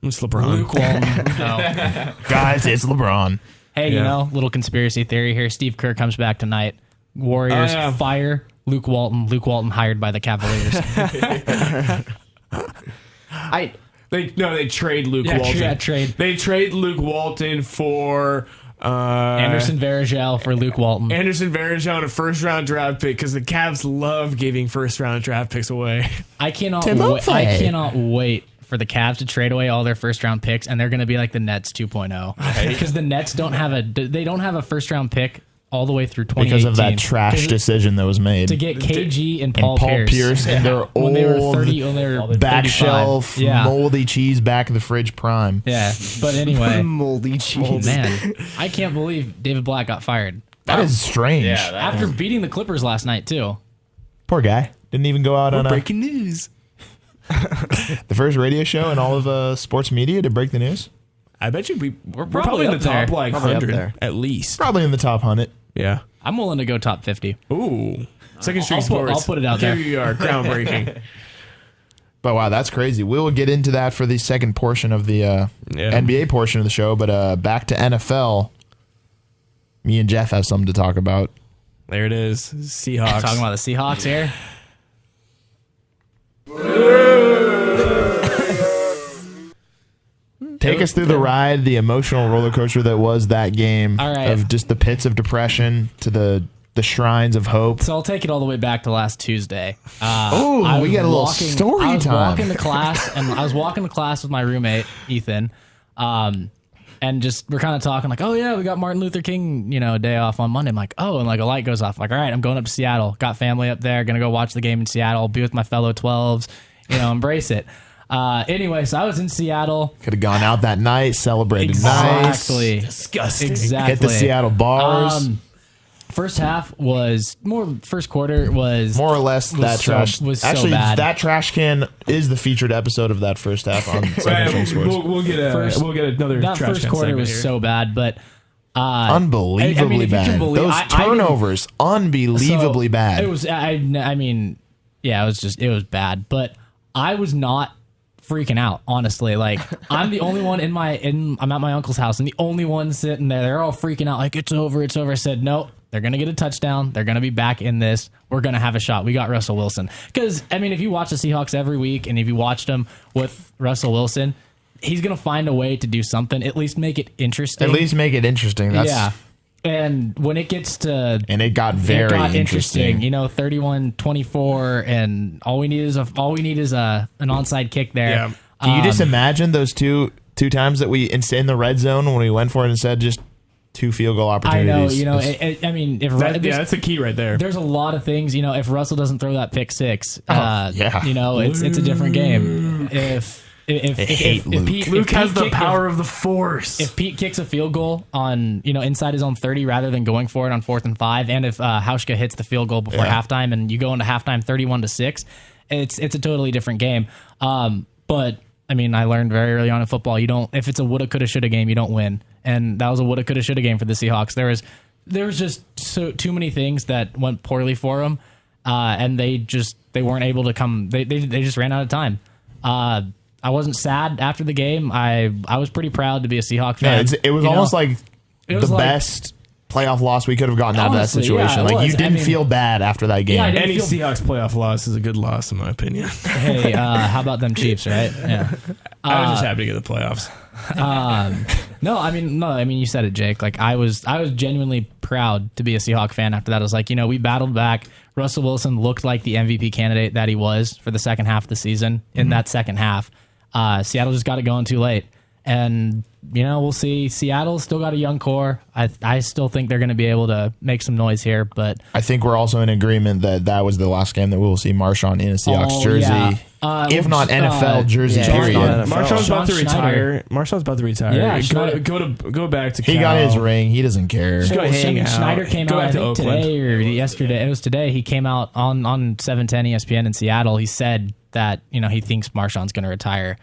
It's LeBron.
Luke Walton.
Guys, it's LeBron.
Hey, little conspiracy theory here. Steve Kerr comes back tonight. Warriors fire Luke Walton. Luke Walton hired by the Cavaliers.
They trade Luke Walton.
Yeah, trade.
They trade Luke Walton for
Anderson Varejao for Luke Walton.
Anderson Varejao and a first-round draft pick because the Cavs love giving first-round draft picks away.
I cannot wait for the Cavs to trade away all their first-round picks, and they're going to be like the Nets 2.0 because the Nets don't have a first-round pick all the way through 2018
because of that trash decision that was made
to get KG and Paul Pierce
and their
when they were 30,
back
35.
shelf moldy cheese back of the fridge prime.
Yeah, but anyway,
moldy cheese.
Oh man, I can't believe David Blatt got fired.
That is strange.
Yeah,
after beating the Clippers last night too.
Poor guy didn't even go out on
breaking news.
The first radio show in all of sports media to break the news.
I bet you we're
probably
in the
up there.
top like
Probably up
100
there.
at least.
Probably in the top 100.
Yeah.
I'm willing to go top 50.
Ooh. Second Street Sports.
I'll put it out there.
KBVR, groundbreaking.
But wow, that's crazy. We will get into that for the second portion of the NBA portion of the show. But back to NFL. Me and Geoff have something to talk about.
There it is. Seahawks.
Talking about the Seahawks here.
Take us through the ride, the emotional roller coaster that was that game.
All right.
Of just the pits of depression to the shrines of hope.
So I'll take it all the way back to last Tuesday.
We got a little story
I was
time.
walking to class, and I was walking to class with my roommate Ethan, and just we're kind of talking like, oh yeah, we got Martin Luther King, day off on Monday. I'm like, oh, and like a light goes off. Like, all right, I'm going up to Seattle. Got family up there. Gonna go watch the game in Seattle. Be with my fellow 12s. Embrace it. Anyway, so I was in Seattle.
Could have gone out that night, celebrated
Exactly.
nice.
Disgusting.
Exactly.
Hit the Seattle bars.
First quarter was
more or less that trash. Actually,
so bad.
that trash can is the featured episode of that first half on Second String Sports.
We'll get another
that
trash
first
can
quarter
segment
was
here.
so bad, but
unbelievably bad. Those turnovers, unbelievably bad.
It was. It was bad, but I was not freaking out, honestly. Like, I'm the only one I'm at my uncle's house and the only one sitting there. They're all freaking out like, it's over. I said, no, they're going to get a touchdown. They're going to be back in this. We're going to have a shot. We got Russell Wilson. Because, if you watch the Seahawks every week and if you watched them with Russell Wilson, he's going to find a way to do something, at least make it interesting.
That's,
And when it gets to...
And it got very interesting.
31-24, and all we need is an onside kick there.
Yeah. Can you just imagine those two times that we in the red zone when we went for it and said just 2 field goal
I
opportunities.
know, I mean,
that's the key right there.
There's a lot of things, if Russell doesn't throw that pick six,
yeah.
it's a different game. If
Luke has the power of the Force.
If Pete kicks a field goal on, inside his own 30 rather than going for it on 4th and 5, and if Hauschka hits the field goal before halftime and you go into halftime 31-6, it's a totally different game. But I mean, I learned very early on in football, if it's a woulda, coulda, shoulda game, you don't win. And that was a woulda, coulda, shoulda game for the Seahawks. There was just too many things that went poorly for them, and they weren't able to come. They just ran out of time. I wasn't sad after the game. I was pretty proud to be a Seahawk fan.
Yeah, it was almost like the best playoff loss we could have gotten out of that situation.
Yeah,
you didn't feel bad after that game.
Yeah, any Seahawks playoff loss is a good loss, in my opinion.
Hey, how about them Chiefs, right? Yeah.
I was just happy to get the playoffs.
No, I mean, you said it, Jake. Like I was genuinely proud to be a Seahawk fan after that. I was like, we battled back. Russell Wilson looked like the MVP candidate that he was for the second half of the season. In that second half, Seattle just got it going too late. And, we'll see. Seattle's still got a young core. I still think they're going to be able to make some noise here. But
I think we're also in agreement that was the last game that we will see Marshawn in a Seahawks jersey.
Yeah.
If not NFL jersey, period.
Marshawn's about to retire. Marshawn's about to retire.
Yeah,
go back to
Cal. He got his ring. He doesn't care.
Just go hang out.
Schneider came out, I think, today or yesterday. It was today. He came out on 710 ESPN in Seattle. He said that, he thinks Marshawn's going to retire.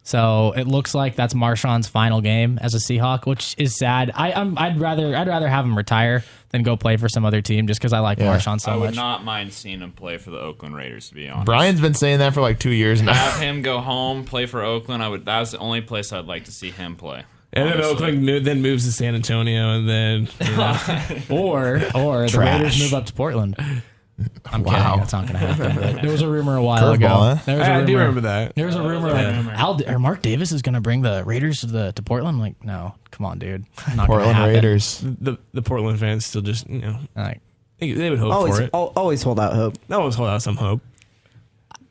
So it looks like that's Marshawn's final game as a Seahawk, which is sad. I'd rather have him retire than go play for some other team just because I like Marshawn so much.
I would not mind seeing him play for the Oakland Raiders, to be honest.
Brian's been saying that for like 2 years now.
Have him go home, play for Oakland. That's the only place I'd like to see him play.
And then Oakland then moves to San Antonio, and then
or the Raiders move up to Portland. I'm kidding. That's not going to happen. But there was a rumor a while ago.
I do remember that.
There was a rumor like Mark Davis is going to bring the Raiders to Portland. Like, no, come on, dude. Not
Portland Raiders.
The Portland fans still just they would hope for it.
Always hold out hope.
Always hold out some hope.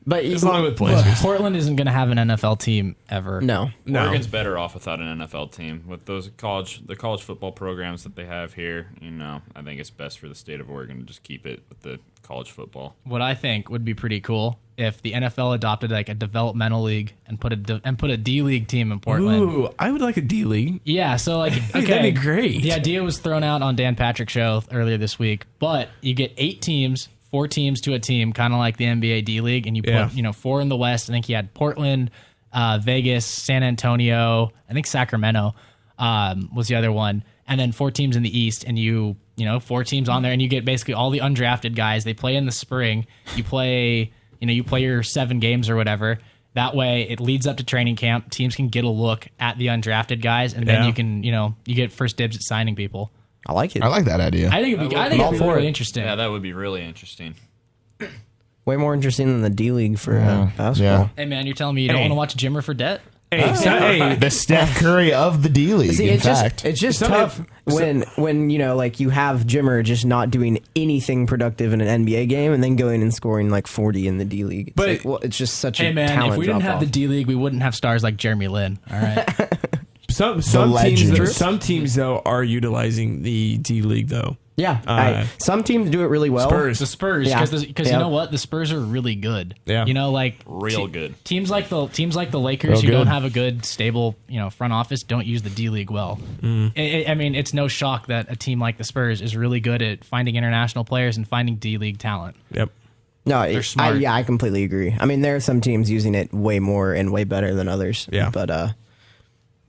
But
as long with players,
Portland isn't going to have an NFL team ever.
No.
Oregon's better off without an NFL team. With the college football programs that they have here, I think it's best for the state of Oregon to just keep it with the college football.
What I think would be pretty cool if the NFL adopted like a developmental league and put a D League team in Portland.
Ooh, I would like a D League.
Yeah, so like okay,
that'd be great.
The idea was thrown out on Dan Patrick's show earlier this week, but you get 8 teams. 4 teams to a team, kind of like the NBA D League, and you put 4 in the West. I think you had Portland, Vegas, San Antonio. I think Sacramento was the other one, and then 4 teams in the East, and 4 teams on there, and you get basically all the undrafted guys. They play in the spring. You play your 7 games or whatever. That way, it leads up to training camp. Teams can get a look at the undrafted guys, and then you can you get first dibs at signing people.
I like it.
I like that idea.
I think it'd be really interesting.
Yeah, that would be really interesting.
Way more interesting than the D League for basketball.
Yeah.
Hey man, you're telling me you don't want to watch Jimmer for debt?
Hey,
the Steph Curry of the D League.
See,
in fact,
it's just tough when you have Jimmer just not doing anything productive in an NBA game and then going and scoring like 40 in the D League. It's just such a talent
if we didn't have
drop-off.
the D League, we wouldn't have stars like Jeremy Lin. All right.
Some teams though are utilizing the D League though.
Yeah, some teams do it really well.
The Spurs, because you know what, the Spurs are really good.
Yeah,
real good.
Teams like the Lakers who don't have a good stable front office don't use the D League well. I mean, it's no shock that a team like the Spurs is really good at finding international players and finding D League talent.
Yep.
No,
they're smart.
I completely agree. I mean, there are some teams using it way more and way better than others.
Yeah,
but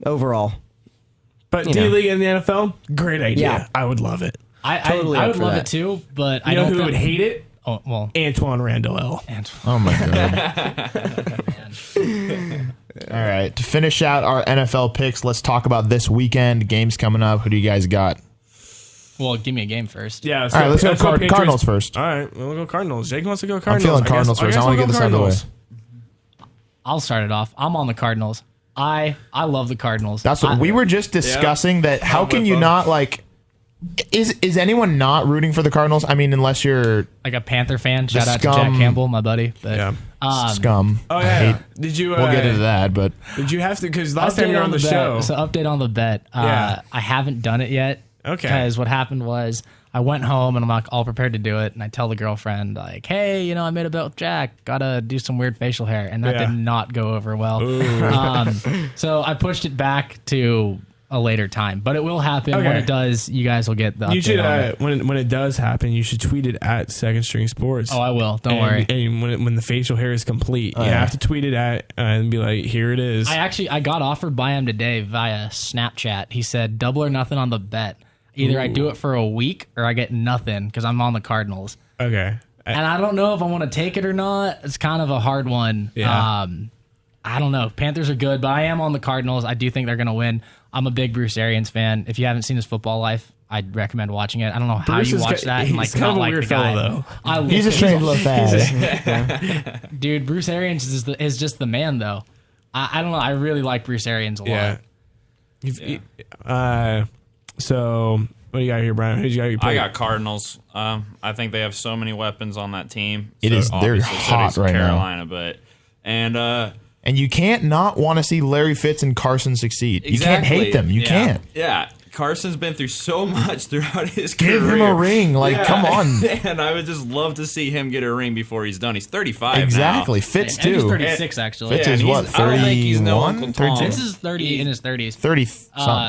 overall,
D League in the NFL, great idea.
Yeah.
I would love it.
I would love it too, but I don't
know who would hate it?
Oh well,
Antoine Randall.
Oh my god. All right, to finish out our NFL picks, let's talk about this weekend. Games coming up. Who do you guys got?
Well, give me a game first.
Yeah.
All right, let's go Cardinals first.
All right, we'll go Cardinals. Jake wants to go Cardinals.
I'm feeling Cardinals first. I want to get this out of the way.
I'll start it off. I'm on the Cardinals. I love the Cardinals.
That's what we were just discussing. That how can you not like? Is anyone not rooting for the Cardinals? I mean, unless you're
like a Panther fan. Shout out to Jack Campbell, my buddy. But,
scum.
Oh yeah. Did you?
We'll get into that, but
did you have to? Because last time you were on the show.
So update on the bet. I haven't done it yet.
Okay.
Because what happened was I went home and I'm like all prepared to do it, and I tell the girlfriend like, "Hey, I made a bet with Jack. Gotta do some weird facial hair," and that did not go over well. So I pushed it back to a later time, but it will happen. When it does, you guys will get the update.
You should
on it.
when it does happen, you should tweet it at Second String Sports.
Oh, I will. Don't worry.
And when the facial hair is complete, you have to tweet it at and be like, "Here it is."
I got offered by him today via Snapchat. He said double or nothing on the bet. Either I do it for a week or I get nothing because I'm on the Cardinals.
Okay.
And I don't know if I want to take it or not. It's kind of a hard one.
Yeah.
I don't know. Panthers are good, but I am on the Cardinals. I do think they're going to win. I'm a big Bruce Arians fan. If you haven't seen his football life, I'd recommend watching it. I don't know how you watch that and
he's
not
kind of a
like
weird
the guy.
fellow, though.
He's a strange little fad.
Dude, Bruce Arians is just the man, though. I don't know. I really like Bruce Arians a lot.
So what do you got here, Brian? Who'd you got?
I got Cardinals. I think they have so many weapons on that team.
They're hot right
Carolina,
now.
And
you can't not want to see Larry Fitz and Carson succeed.
Exactly.
You can't hate them. You can't.
Yeah. Carson's been through so much throughout his career.
Give him a ring. Come on.
And I would just love to see him get a ring before he's done. He's 35
exactly.
now.
Fitz,
And
too.
he's 36, actually.
Fitz is what, 31?
I don't think he's no Uncle Tom.
Fitz is 30 in his 30s.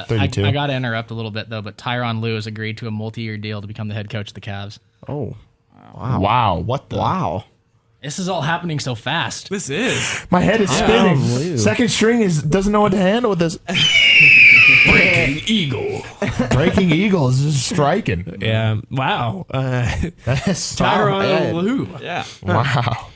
32.
I got to interrupt a little bit, though, but Tyronn Lue has agreed to a multi-year deal to become the head coach of the Cavs.
Oh.
Wow. What the?
Wow.
This is all happening so fast.
This is.
My head is spinning. Second string doesn't know what to handle with this.
Breaking Eagle.
Breaking Eagle is just striking.
Yeah. Wow.
That's
Tyronn Lue.
Yeah.
Wow.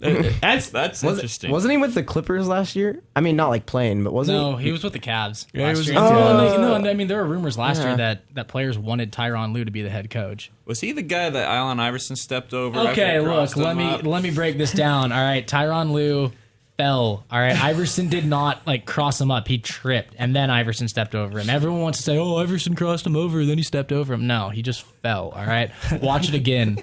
That's interesting.
Wasn't he with the Clippers last year? I mean, not like playing, but wasn't he?
No, he was with the Cavs.
Yeah, he was
year.
with the Cavs.
And I mean, there were rumors last year that players wanted Tyronn Lue to be the head coach.
Was he the guy that Allen Iverson stepped over?
Okay, look, let me break this down. All right, Tyronn Lue fell. All right, Iverson did not cross him up. He tripped, and then Iverson stepped over him. Everyone wants to say, "Oh, Iverson crossed him over, then he stepped over him." No, he just fell. All right, watch it again.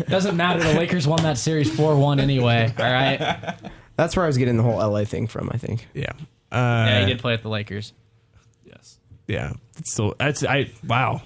Doesn't matter. The Lakers won that series 4-1 anyway. All right.
That's where I was getting the whole LA thing from, I think.
Yeah.
Yeah, he did play at the Lakers.
Yes.
Yeah. Wow.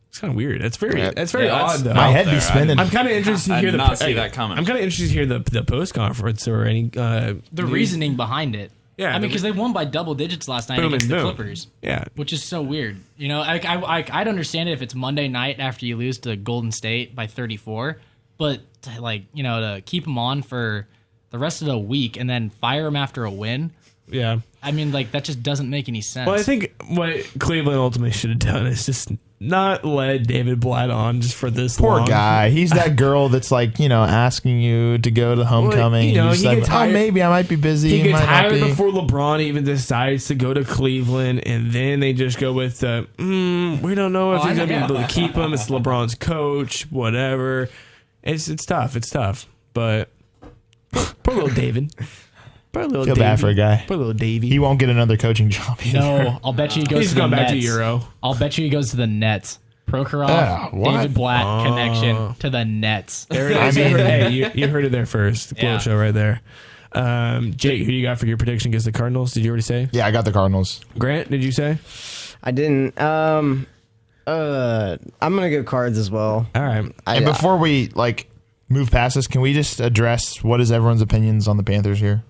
It's kind of weird. It's very odd, though.
My head be spinning.
I'm kind of interested to hear
I did not see that coming.
I'm kind of interested to hear the post conference or any
the reasoning behind it.
Yeah,
I mean, because they won by double digits last night against the Clippers.
Yeah,
which is so weird. I'd understand it if it's Monday night after you lose to Golden State by 34, but to keep them on for the rest of the week and then fire them after a win.
Yeah,
I mean, that just doesn't make any sense.
Well, I think what Cleveland ultimately should have done is just not let David Blatt on just for this
Poor
long.
guy. He's that girl that's asking you to go to homecoming.
Well,
he's like, maybe I might be busy.
He gets
might
hired
not be.
before LeBron even decides to go to Cleveland, and then they just go with we don't know if he's going to be able to keep him. It's LeBron's coach, whatever. It's tough. It's tough. But poor little David.
Feel bad for a guy.
Poor little Davey.
He won't get another coaching job either.
No, I'll bet you he goes
He's
to the
going back
Nets.
to Euro.
I'll bet you he goes to the Nets. Prokhorov, David Blatt connection to the Nets.
There it is. Hey, you heard it there first. Glow show right there. Jake, who you got for your prediction against the Cardinals? Did you already say?
Yeah, I got the Cardinals.
Grant, did you say?
I didn't. I'm gonna go Cards as well.
All right.
And before we move past this, can we just address what is everyone's opinions on the Panthers here?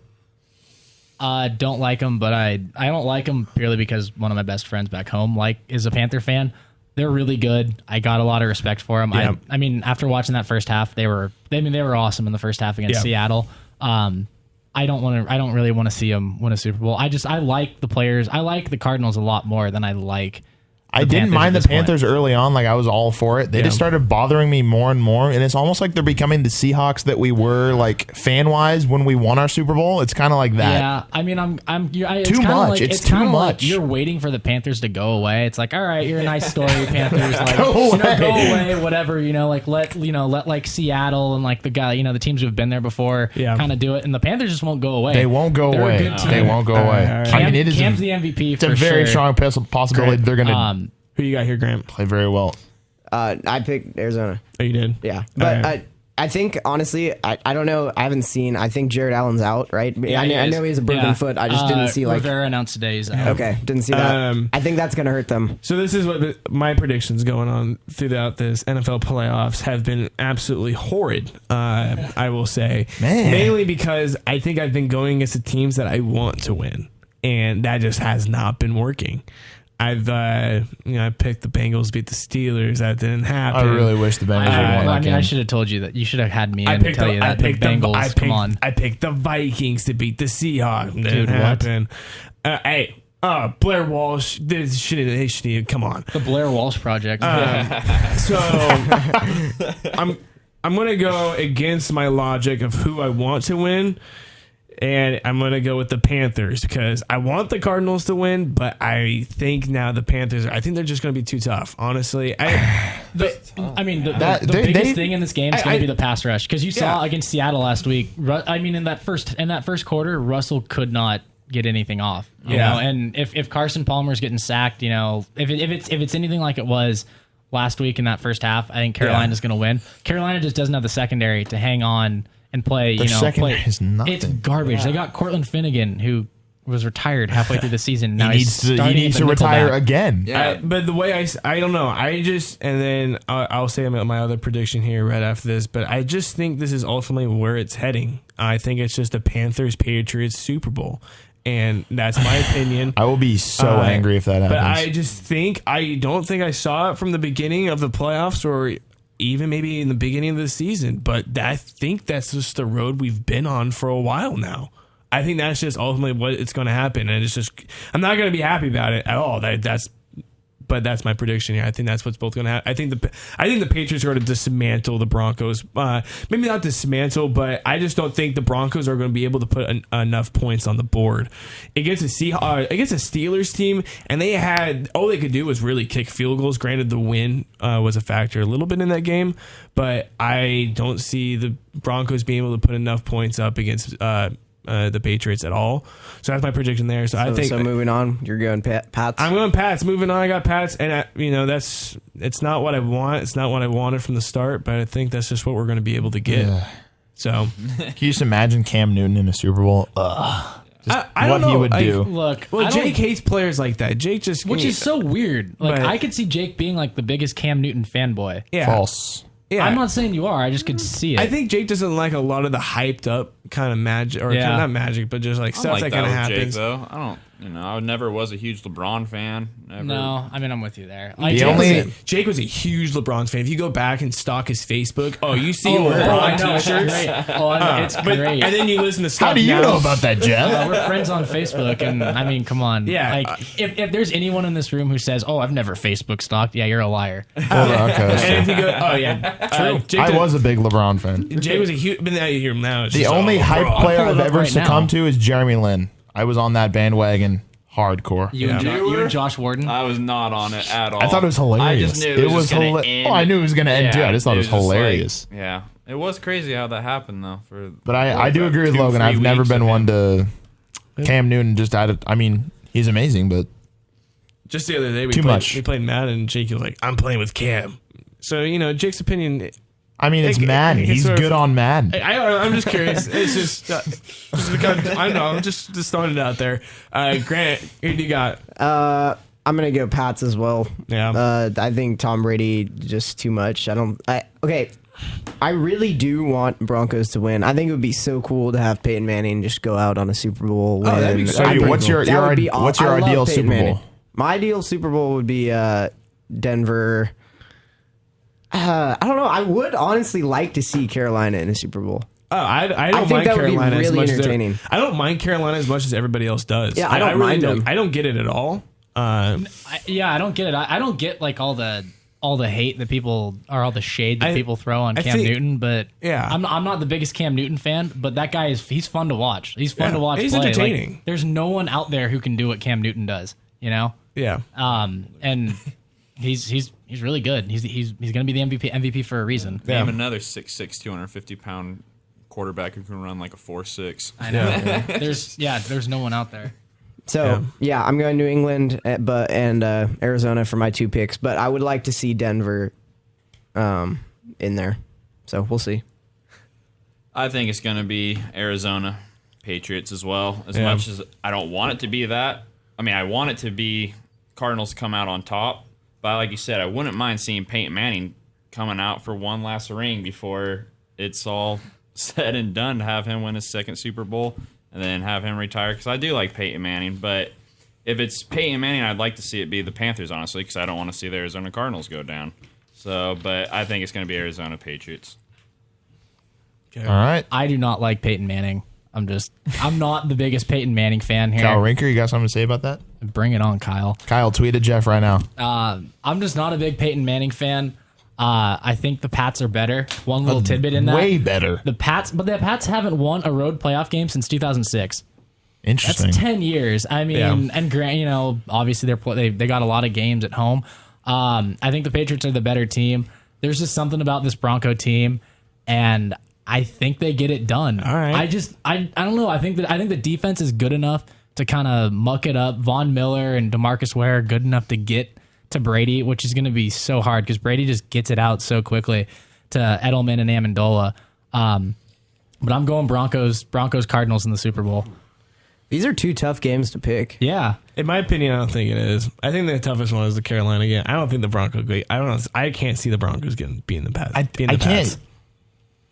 Don't like them, but I don't like them purely because one of my best friends back home is a Panther fan. They're really good. I got a lot of respect for them.
Yeah.
I mean, after watching that first half, they were awesome in the first half against Seattle. I don't really want to see them win a Super Bowl. I like the players. I like the Cardinals a lot more than I like.
I didn't mind the Panthers early on. I was all for it. They just started bothering me more and more, and it's almost like they're becoming the Seahawks that we were fan wise when we won our Super Bowl. It's kind of like that.
Yeah, I mean, it's
too much. It's too much.
You're waiting for the Panthers to go away. It's like, all right, you're a nice story, Panthers. Go away, whatever. Let Seattle and the guy, the teams who've been there before, kind of do it, and the Panthers just won't go away.
They won't go
They're
away.
A good team.
They won't go away.
Right.
I mean, it is
Cam's the MVP.
It's a very strong possibility they're going to.
Who you got here, Grant?
Play very well.
I picked Arizona.
Oh, you did?
Yeah, but I think, honestly, I don't know. I haven't seen. I think Jared Allen's out, right?
Yeah,
I know he has a broken foot. I just didn't see,
Rivera announced today he's out.
Okay, didn't see that. I think that's going to hurt them.
So this is what my predictions going on throughout this NFL playoffs have been absolutely horrid, I will say.
Man.
Mainly because I think I've been going against the teams that I want to win, and that just has not been working. I've I picked the Bengals to beat the Steelers. That didn't happen.
I really wish the Bengals would won that game.
I should have told you that. You should have had me in to tell you that. The Bengals, come on.
I picked the Vikings to beat the Seahawks. Didn't
Dude,
happen. Blair Walsh. This shit. Come on.
The Blair Walsh Project.
So I'm gonna go against my logic of who I want to win. And I'm going to go with the Panthers because I want the Cardinals to win, but I think now the Panthers, I think they're just going to be too tough, honestly.
The biggest thing in this game is going to be the pass rush because you saw against Seattle last week. In that first quarter, Russell could not get anything off. You know, and if Carson Palmer's getting sacked, if it's anything like it was last week in that first half, I think Carolina's going to win. Carolina just doesn't have the secondary to hang on and play.
Their secondary is nothing.
It's garbage. They got Cortland Finnegan, who was retired halfway through the season. Now
he needs to retire again.
Yeah. But the way I don't know. And then I'll say my other prediction here right after this. But I just think this is ultimately where it's heading. I think it's just a Panthers-Patriots Super Bowl. And that's my opinion.
I will be so angry if that happens.
But I don't think I saw it from the beginning of the playoffs or even maybe in the beginning of the season. But I think that's just the road we've been on for a while now. I think that's just ultimately what it's going to happen. And it's just, I'm not going to be happy about it at all. But that's my prediction here. I think that's what's both going to happen. I think the Patriots are going to dismantle the Broncos. Maybe not dismantle, but I just don't think the Broncos are going to be able to put enough points on the board against a Steelers team. And they had all they could do was really kick field goals. Granted, the win was a factor a little bit in that game, but I don't see the Broncos being able to put enough points up against the Patriots at all. So that's my prediction there. So I think.
So moving on, you're going Pats.
I'm going Pats. Moving on, I got Pats, and it's not what I want. It's not what I wanted from the start, but I think that's just what we're going to be able to get. Yeah. So,
can you just imagine Cam Newton in a Super Bowl?
I don't know.
He would do.
Jake hates players like that. Jake just,
which is so weird. I could see Jake being like the biggest Cam Newton fanboy.
Yeah.
False.
Yeah.
I'm not saying you are. I just could see it.
I think Jake doesn't like a lot of the hyped up kind of magic, or not magic, but just like stuff that kind of happens.
Jake, though. I never was a huge LeBron fan. Never.
No, I'm with you there.
Jake was a huge LeBron fan. If you go back and stalk his Facebook, you see LeBron t-shirts.
It's great.
And then you listen to stuff.
How do you know about that, Geoff?
We're friends on Facebook, and come on.
Yeah.
If there's anyone in this room who says, I've never Facebook stalked, you're a liar.
Okay.
And if you go, true.
I was a big LeBron fan.
Jake was a huge. But now
the only hype player I've ever succumbed to is Jeremy Lin. I was on that bandwagon hardcore.
You and Josh Warden?
I was not on it at all.
I thought it was hilarious.
I just knew it was going to end.
I knew it was going to end too. I just thought it was hilarious.
It was crazy how that happened though.
But I do agree with Logan. I've never been one to Cam Newton. He's amazing, but
just the other day we played Madden and Jake was like, I'm playing with Cam. So Jake's opinion.
It's Madden. He's good on Madden.
I'm just curious. It's just I don't know. I'm just throwing it out there. Grant, who do you got?
I'm gonna go Pats as well.
Yeah.
I think Tom Brady just too much. I really do want Broncos to win. I think it would be so cool to have Peyton Manning just go out on a Super Bowl win.
That'd be so what's your ideal Super Bowl?
My ideal Super Bowl would be Denver. I don't know. I would honestly like to see Carolina in a Super Bowl.
I don't mind Carolina
really
as much
entertaining.
I don't mind Carolina as much as everybody else does.
Yeah, I don't mind them.
I don't get it at all.
I don't get it. I don't get like all the hate that people or all the shade that people throw on Cam Newton. But I'm not the biggest Cam Newton fan. But that guy he's fun to watch. He's fun to watch.
He's
play.
entertaining.
There's no one out there who can do what Cam Newton does.
Yeah.
And he's really good. He's going to be the MVP for a reason.
Name another 6'6", 250-pound quarterback who can run like a 4.6.
I know. There's no one out there.
So I'm going New England, and Arizona for my 2 picks. But I would like to see Denver, in there. So we'll see.
I think it's going to be Arizona Patriots as well. As much as I don't want it to be that. I mean, I want it to be Cardinals come out on top. But like you said, I wouldn't mind seeing Peyton Manning coming out for one last ring before it's all said and done to have him win his second Super Bowl and then have him retire. Because I do like Peyton Manning. But if it's Peyton Manning, I'd like to see it be the Panthers, honestly, because I don't want to see the Arizona Cardinals go down. So, but I think it's going to be Arizona Patriots.
All right.
I do not like Peyton Manning. I'm not the biggest Peyton Manning fan here.
Kyle Rinker, you got something to say about that?
Bring it on, Kyle.
Kyle, tweet at Geoff right now.
I'm just not a big Peyton Manning fan. I think the Pats are better. One little tidbit in that.
Way better.
The Pats haven't won a road playoff game since 2006.
Interesting.
That's 10 years. I mean, and Grant, obviously they got a lot of games at home. I think the Patriots are the better team. There's just something about this Bronco team, and I think they get it done.
All right.
I don't know. I think the defense is good enough to kind of muck it up. Von Miller and DeMarcus Ware are good enough to get to Brady, which is going to be so hard because Brady just gets it out so quickly to Edelman and Amendola. But I'm going Broncos Cardinals in the Super Bowl.
These are two tough games to pick.
Yeah.
In my opinion, I don't think it is. I think the toughest one is the Carolina game. I don't think the Broncos. I don't know. I can't see the Broncos beating the Pats.
I can't.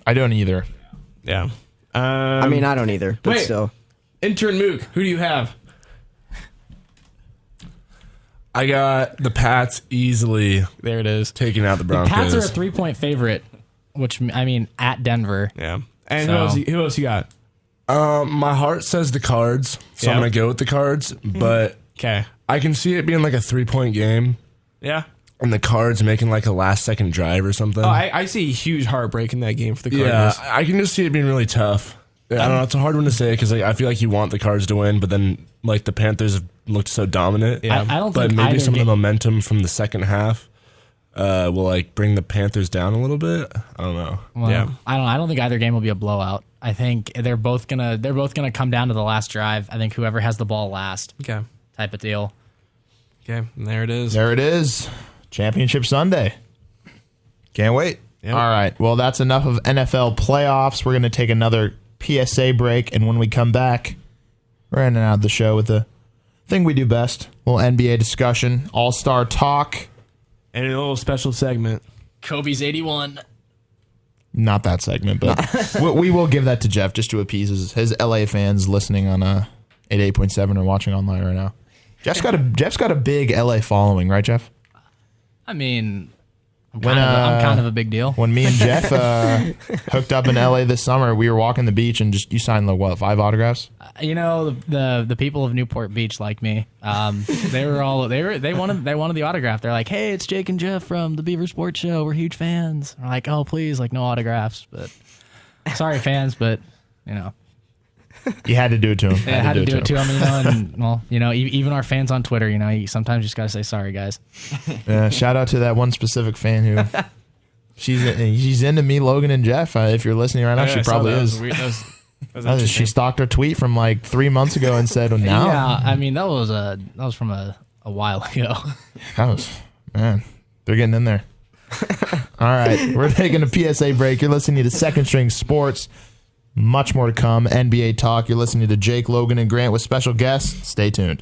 I don't either.
Yeah.
I mean, I don't either. But still.
Intern Mook, who do you have?
I got the Pats easily.
There it is.
Taking out the Broncos.
The Pats are a 3-point favorite, which, I mean, at Denver.
Yeah. And who else you got?
My heart says the Cards, so I'm going to go with the Cards. But I can see it being like a 3-point game.
Yeah.
And the Cards making like a last-second drive or something.
Oh, I see a huge heartbreak in that game for the Cardinals.
Yeah, I can just see it being really tough. I don't know. It's a hard one to say because I feel like you want the Cards to win, but then like the Panthers have looked so dominant.
Yeah. I don't
but
think
maybe some of the momentum from the second half will like bring the Panthers down a little bit. I don't know.
Well, yeah, I don't think either game will be a blowout. I think they're both gonna come down to the last drive. I think whoever has the ball last.
Okay.
Type of deal.
Okay, and there it is.
There it is. Championship Sunday. Can't wait.
Yep.
All right. Well, that's enough of NFL playoffs. We're going to take another PSA break, and when we come back, we're ending out the show with the thing we do best. A little NBA discussion, All-Star talk.
And a little special segment.
Kobe's 81.
Not that segment, but we will give that to Geoff just to appease his LA fans listening on 88.7 or watching online right now. Jeff's got a big LA following, right, Geoff?
I mean, I'm kind of a big deal.
When me and Geoff hooked up in LA this summer, we were walking the beach and you signed 5 autographs?
The people of Newport Beach like me. They wanted the autograph. They're like, "Hey, it's Jake and Geoff from the Beaver Sports Show. We're huge fans." We're like, "Oh, please, no autographs." But sorry, fans, but
you had to do it to him.
I had to do it to him. And even our fans on Twitter, you sometimes just gotta say sorry, guys.
Shout out to that one specific fan who she's into me, Logan, and Geoff. If you're listening right now, she probably is. She stalked our tweet from 3 months ago and said, "No."
Yeah, I mean that was from a while ago.
Man, they're getting in there. All right, we're taking a PSA break. You're listening to Second String Sports. Much more to come. NBA talk. You're listening to Jake, Logan, and Grant with special guests. Stay tuned.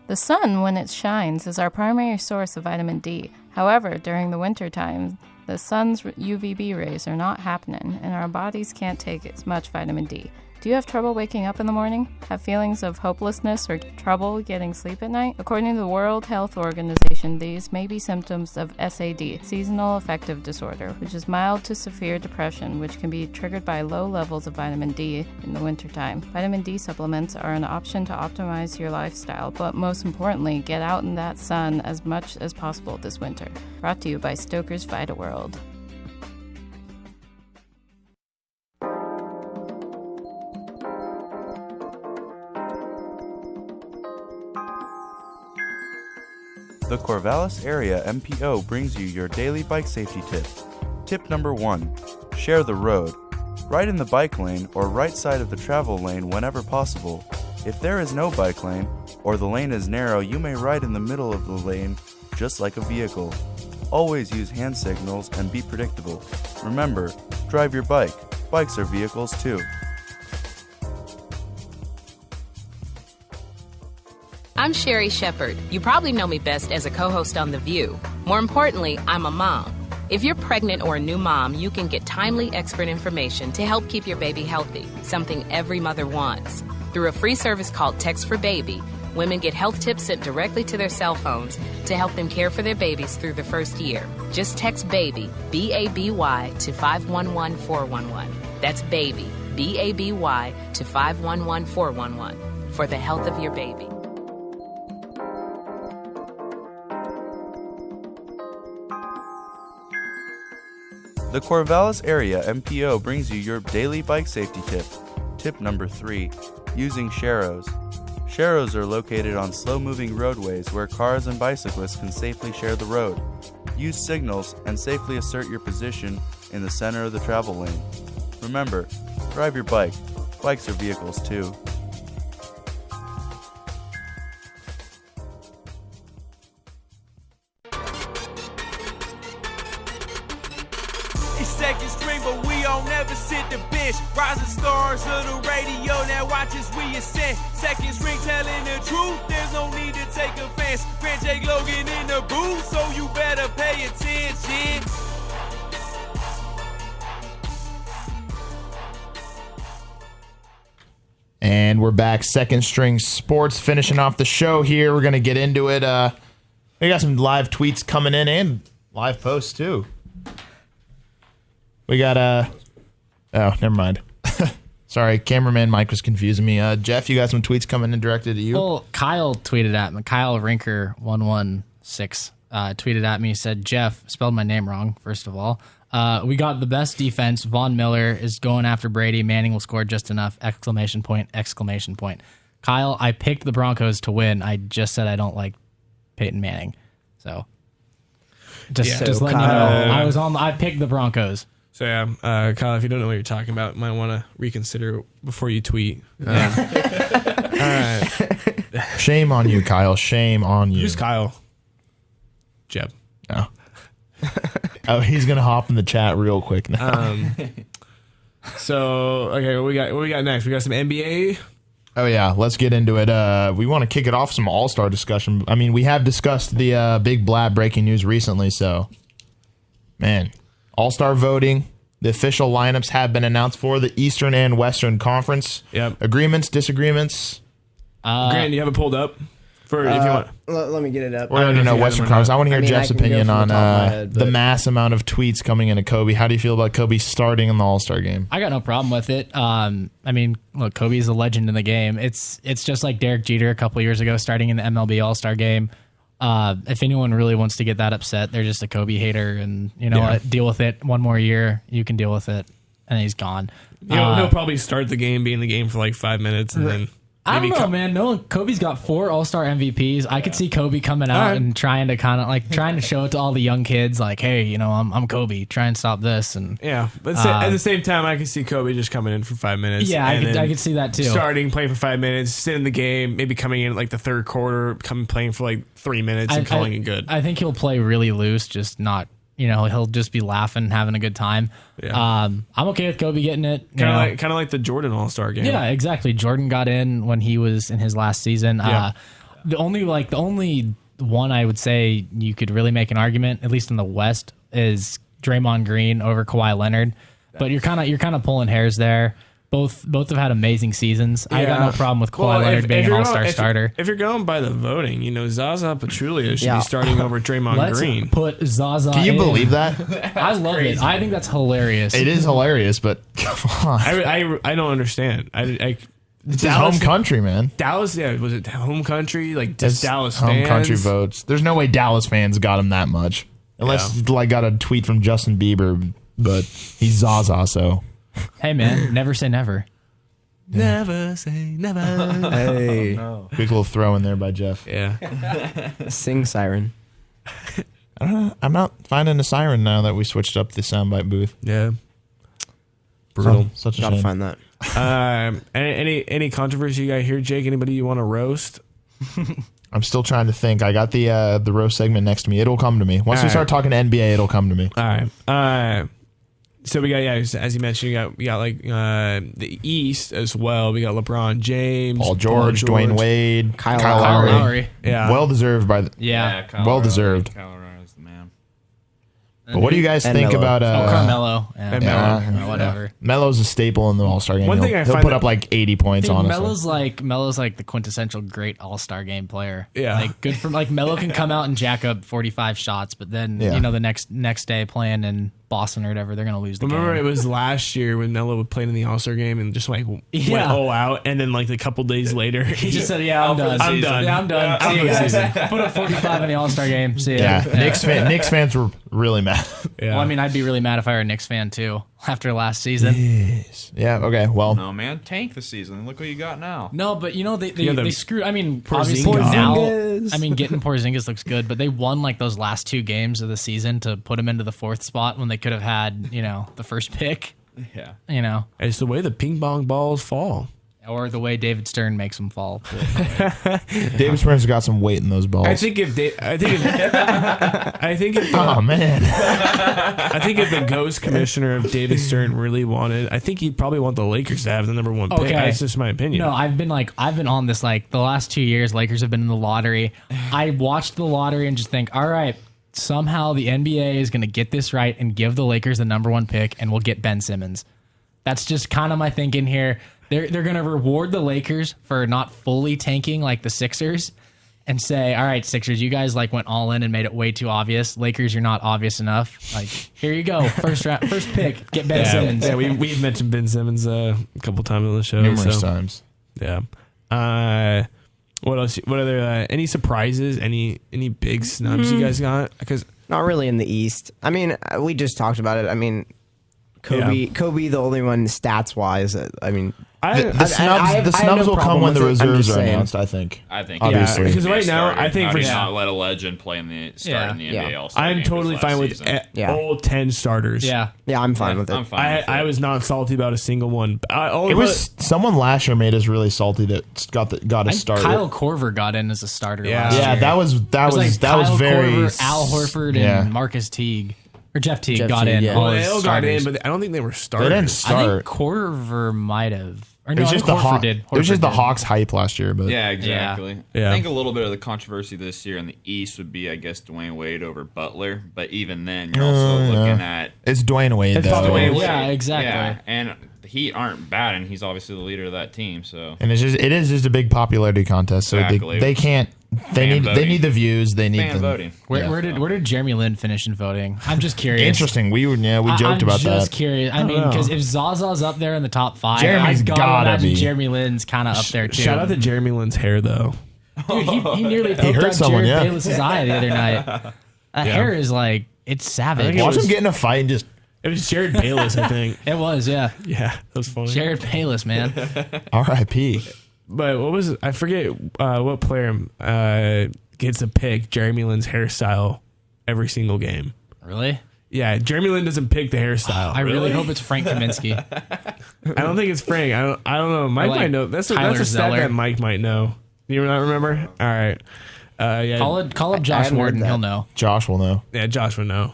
The sun, when it shines, is our primary source of vitamin D. However, during the winter time, the sun's UVB rays are not happening, and our bodies can't take as much vitamin D. Do you have trouble waking up in the morning? Have feelings of hopelessness or trouble getting sleep at night? According to the World Health Organization, these may be symptoms of SAD, seasonal affective disorder, which is mild to severe depression, which can be triggered by low levels of vitamin D in the wintertime. Vitamin D supplements are an option to optimize your lifestyle, but most importantly, get out in that sun as much as possible this winter. Brought to you by Stoker's Vita World.
The Corvallis Area MPO brings you your daily bike safety tip. Tip number 1. Share the road. Ride in the bike lane or right side of the travel lane whenever possible. If there is no bike lane, or the lane is narrow, you may ride in the middle of the lane just like a vehicle. Always use hand signals and be predictable. Remember, drive your bike. Bikes are vehicles too.
I'm Sherry Shepard. You probably know me best as a co-host on The View. More importantly, I'm a mom. If you're pregnant or a new mom, you can get timely expert information to help keep your baby healthy, something every mother wants. Through a free service called Text for Baby, women get health tips sent directly to their cell phones to help them care for their babies through the first year. Just text BABY, B-A-B-Y, to 511-411. That's BABY, B-A-B-Y, to 511-411 for the health of your baby.
The Corvallis Area MPO brings you your daily bike safety tip. Tip number 3, using sharrows. Sharrows are located on slow-moving roadways where cars and bicyclists can safely share the road. Use signals and safely assert your position in the center of the travel lane. Remember, drive your bike. Bikes are vehicles too.
It's second string, but we don't never sit the bench. Rising stars of the radio, now watch as we ascend. Second string telling the truth, there's no need to take offense. Grant J. Logan in the booth, so you better pay attention.
And we're back, Second String Sports, finishing off the show here. We're going to get into it. We got some live tweets coming in and live posts too. We got oh, never mind. Sorry, cameraman Mike was confusing me. Geoff, you got some tweets coming in directed at you?
Well, Kyle tweeted at me. Kyle Rinker116 tweeted at me, said, Geoff, spelled my name wrong, first of all. We got the best defense. Von Miller is going after Brady. Manning will score just enough! ! Kyle, I picked the Broncos to win. I just said I don't like Peyton Manning. So just letting you know, I picked the Broncos.
So yeah, Kyle, if you don't know what you're talking about, you might want to reconsider before you tweet. All right.
Shame on you, Kyle. Shame on you.
Who's Kyle? Jeb.
Oh. Oh, he's gonna hop in the chat real quick now.
So okay, what we got next? We got some NBA.
Oh yeah, let's get into it. We want to kick it off some All-Star discussion. I mean, we have discussed the big Blab breaking news recently. So, man, All-Star voting. The official lineups have been announced for the Eastern and Western Conference.
Yep.
Agreements, disagreements.
Grant, you have it pulled up for if you want.
Let me get it up.
We already know Western Conference. I want to hear Jeff's opinion on the mass amount of tweets coming into Kobe. How do you feel about Kobe starting in the All-Star game?
I got no problem with it. I mean, look, Kobe's a legend in the game. It's just like Derek Jeter a couple years ago starting in the MLB All-Star game. If anyone really wants to get that upset, they're just a Kobe hater, and you know what? Deal with it. One more year, you can deal with it, and he's gone.
He'll probably start the game, be in the game for like 5 minutes, and then
I don't know, man. No, Kobe's got 4 All-Star MVPs. I could see Kobe coming out and trying to show it to all the young kids, like, hey, you know, I'm Kobe. Try and stop this. And
yeah, but at the same time, I could see Kobe just coming in for 5 minutes.
Yeah, I could see that too.
Starting, playing for 5 minutes, sitting in the game, maybe coming in at like the third quarter, playing for like 3 minutes and calling it good.
I think he'll play really loose, just not. You know, he'll just be laughing, having a good time. Yeah. I'm okay with Kobe getting it.
Kind of like the Jordan All-Star game.
Yeah, exactly. Jordan got in when he was in his last season. Yeah. The only one I would say you could really make an argument, at least in the West, is Draymond Green over Kawhi Leonard. But you're kind of pulling hairs there. Both have had amazing seasons. Yeah. I got no problem with Kawhi Leonard being an All-Star starter.
If you're going by the voting, you know, Zaza Pachulia should be starting over Draymond Green.
Let's put Zaza
Can you believe that?
I love it. I think that's hilarious.
It is hilarious, but come on.
I don't understand.
It's his home country, man.
Dallas, was it home country? Like, just Dallas fans?
Home country votes. There's no way Dallas fans got him that much. Unless, got a tweet from Justin Bieber, but he's Zaza, so...
Hey, man, never say never.
Yeah. Never say never.
Hey. Oh, no. Quick little throw in there by Geoff.
Yeah.
Sing siren.
I'm not finding a siren now that we switched up the soundbite booth.
Yeah.
Brutal. Such a shame.
Gotta find that.
Any controversy you got here, Jake? Anybody you want to roast?
I'm still trying to think. I got the roast segment next to me. It'll come to me. Once we start talking NBA, it'll come to me.
All right. So we got, as you mentioned, we got like the East as well. We got LeBron James,
Paul George, Dwayne Wade, Kyle Lowry.
Yeah,
well deserved by well deserved.
Kyle Lowry's the man.
But what do you guys think about
Carmelo?
Whatever. Melo's a staple in the All-Star game.
One thing
he'll put up like 80 points. Honestly,
Melo's like the quintessential great All-Star game player.
Yeah,
like good for like Melo can come out and jack up 45 shots, but then the next day playing in Boston or whatever, they're gonna lose the game.
Remember, it was last year when Melo played in the All-Star game and just like went all out, and then like a couple days later,
he just said, "I'm done. I'm done. Yeah, I'm done. See you guys. Put up 45 in the All-Star game. See ya."
Yeah, Knicks fans were really mad.
Well, I mean, I'd be really mad if I were a Knicks fan too after last season.
Yes. Yeah. Okay. Well.
No, man. Tank the season. Look what you got now.
No, but they screwed. I mean,
Porzingis.
obviously now, I mean, getting Porzingis looks good, but they won like those last 2 games of the season to put him into the 4th spot when they could have had the first pick.
Yeah.
It's the way the ping pong balls fall.
Or the way David Stern makes them fall.
David Stern's got some weight in those balls.
I think if
oh man,
I think if the ghost commissioner of David Stern really wanted, I think he'd probably want the Lakers to have the number 1 pick.
Okay.
That's just my opinion.
No, I've been on this like the last 2 years. Lakers have been in the lottery. I watched the lottery and just think, all right, somehow the NBA is going to get this right and give the Lakers the number 1 pick, and we'll get Ben Simmons. That's just kind of my thinking here. They're going to reward the Lakers for not fully tanking like the Sixers and say, all right, Sixers, you guys like went all in and made it way too obvious. Lakers, you're not obvious enough. Like, here you go. First pick, get Ben Simmons.
Yeah, we've mentioned Ben Simmons a couple times on the show.
Numerous times.
Yeah. What else? What other, any surprises? Any big snubs you guys got? Because
not really in the East. I mean, we just talked about it. I mean, Kobe, the only one stats-wise. I mean...
The snubs will come when the reserves are announced, I think. Obviously.
Because right now, I think
for not let a legend play in the start in the NBA All-Star
I'm
game
totally fine with all 10 starters.
Yeah, I'm fine with it.
I'm fine with it.
I was not salty about a single one.
It was someone last year made us really salty that got a start.
Kyle Korver got in as a starter last year.
Yeah, that was
Kyle
very
Korver, Al Horford, and Marcus Teague. Or Jeff Teague got in.
Yeah. Well, they all got in, but I don't think they were starters.
They didn't start.
I think Korver might have. Or
it was just the Hawks hype last year, but
yeah, exactly.
Yeah.
I think a little bit of the controversy this year in the East would be, I guess, Dwayne Wade over Butler. But even then, you're also looking at
it's Dwayne Wade.
Yeah, exactly.
Yeah, and the Heat aren't bad, and he's obviously the leader of that team. So
and it is just a big popularity contest. So they can't. They need the views. They need
fan voting.
Where did Jeremy Lin finish in voting? I'm just curious.
Interesting. We joked about that.
I'm just curious. I mean, because if Zaza's up there in the top 5,
Jeremy's
I've got to imagine
be.
Jeremy Lin's kind of up there too.
Shout out to Jeremy Lin's hair though.
Dude, he nearly poked out Jared Bayless's eye the other night. Hair is like it's savage.
Watch him get in a fight and just.
It was Jared Bayless, I think.
It was, yeah.
Yeah, that was funny.
Jared Bayless, man.
R.I.P.
But what was it? I forget what player gets a pick Jeremy Lin's hairstyle every single game.
Really?
Yeah, Jeremy Lin doesn't pick the hairstyle.
I really hope it's Frank Kaminsky.
I don't think it's Frank. I don't know. Mike might know. That's a stat that Mike might know. You not remember? All right. Yeah.
Call up Josh Warden. He'll know.
Josh will know.
Yeah, Josh will know.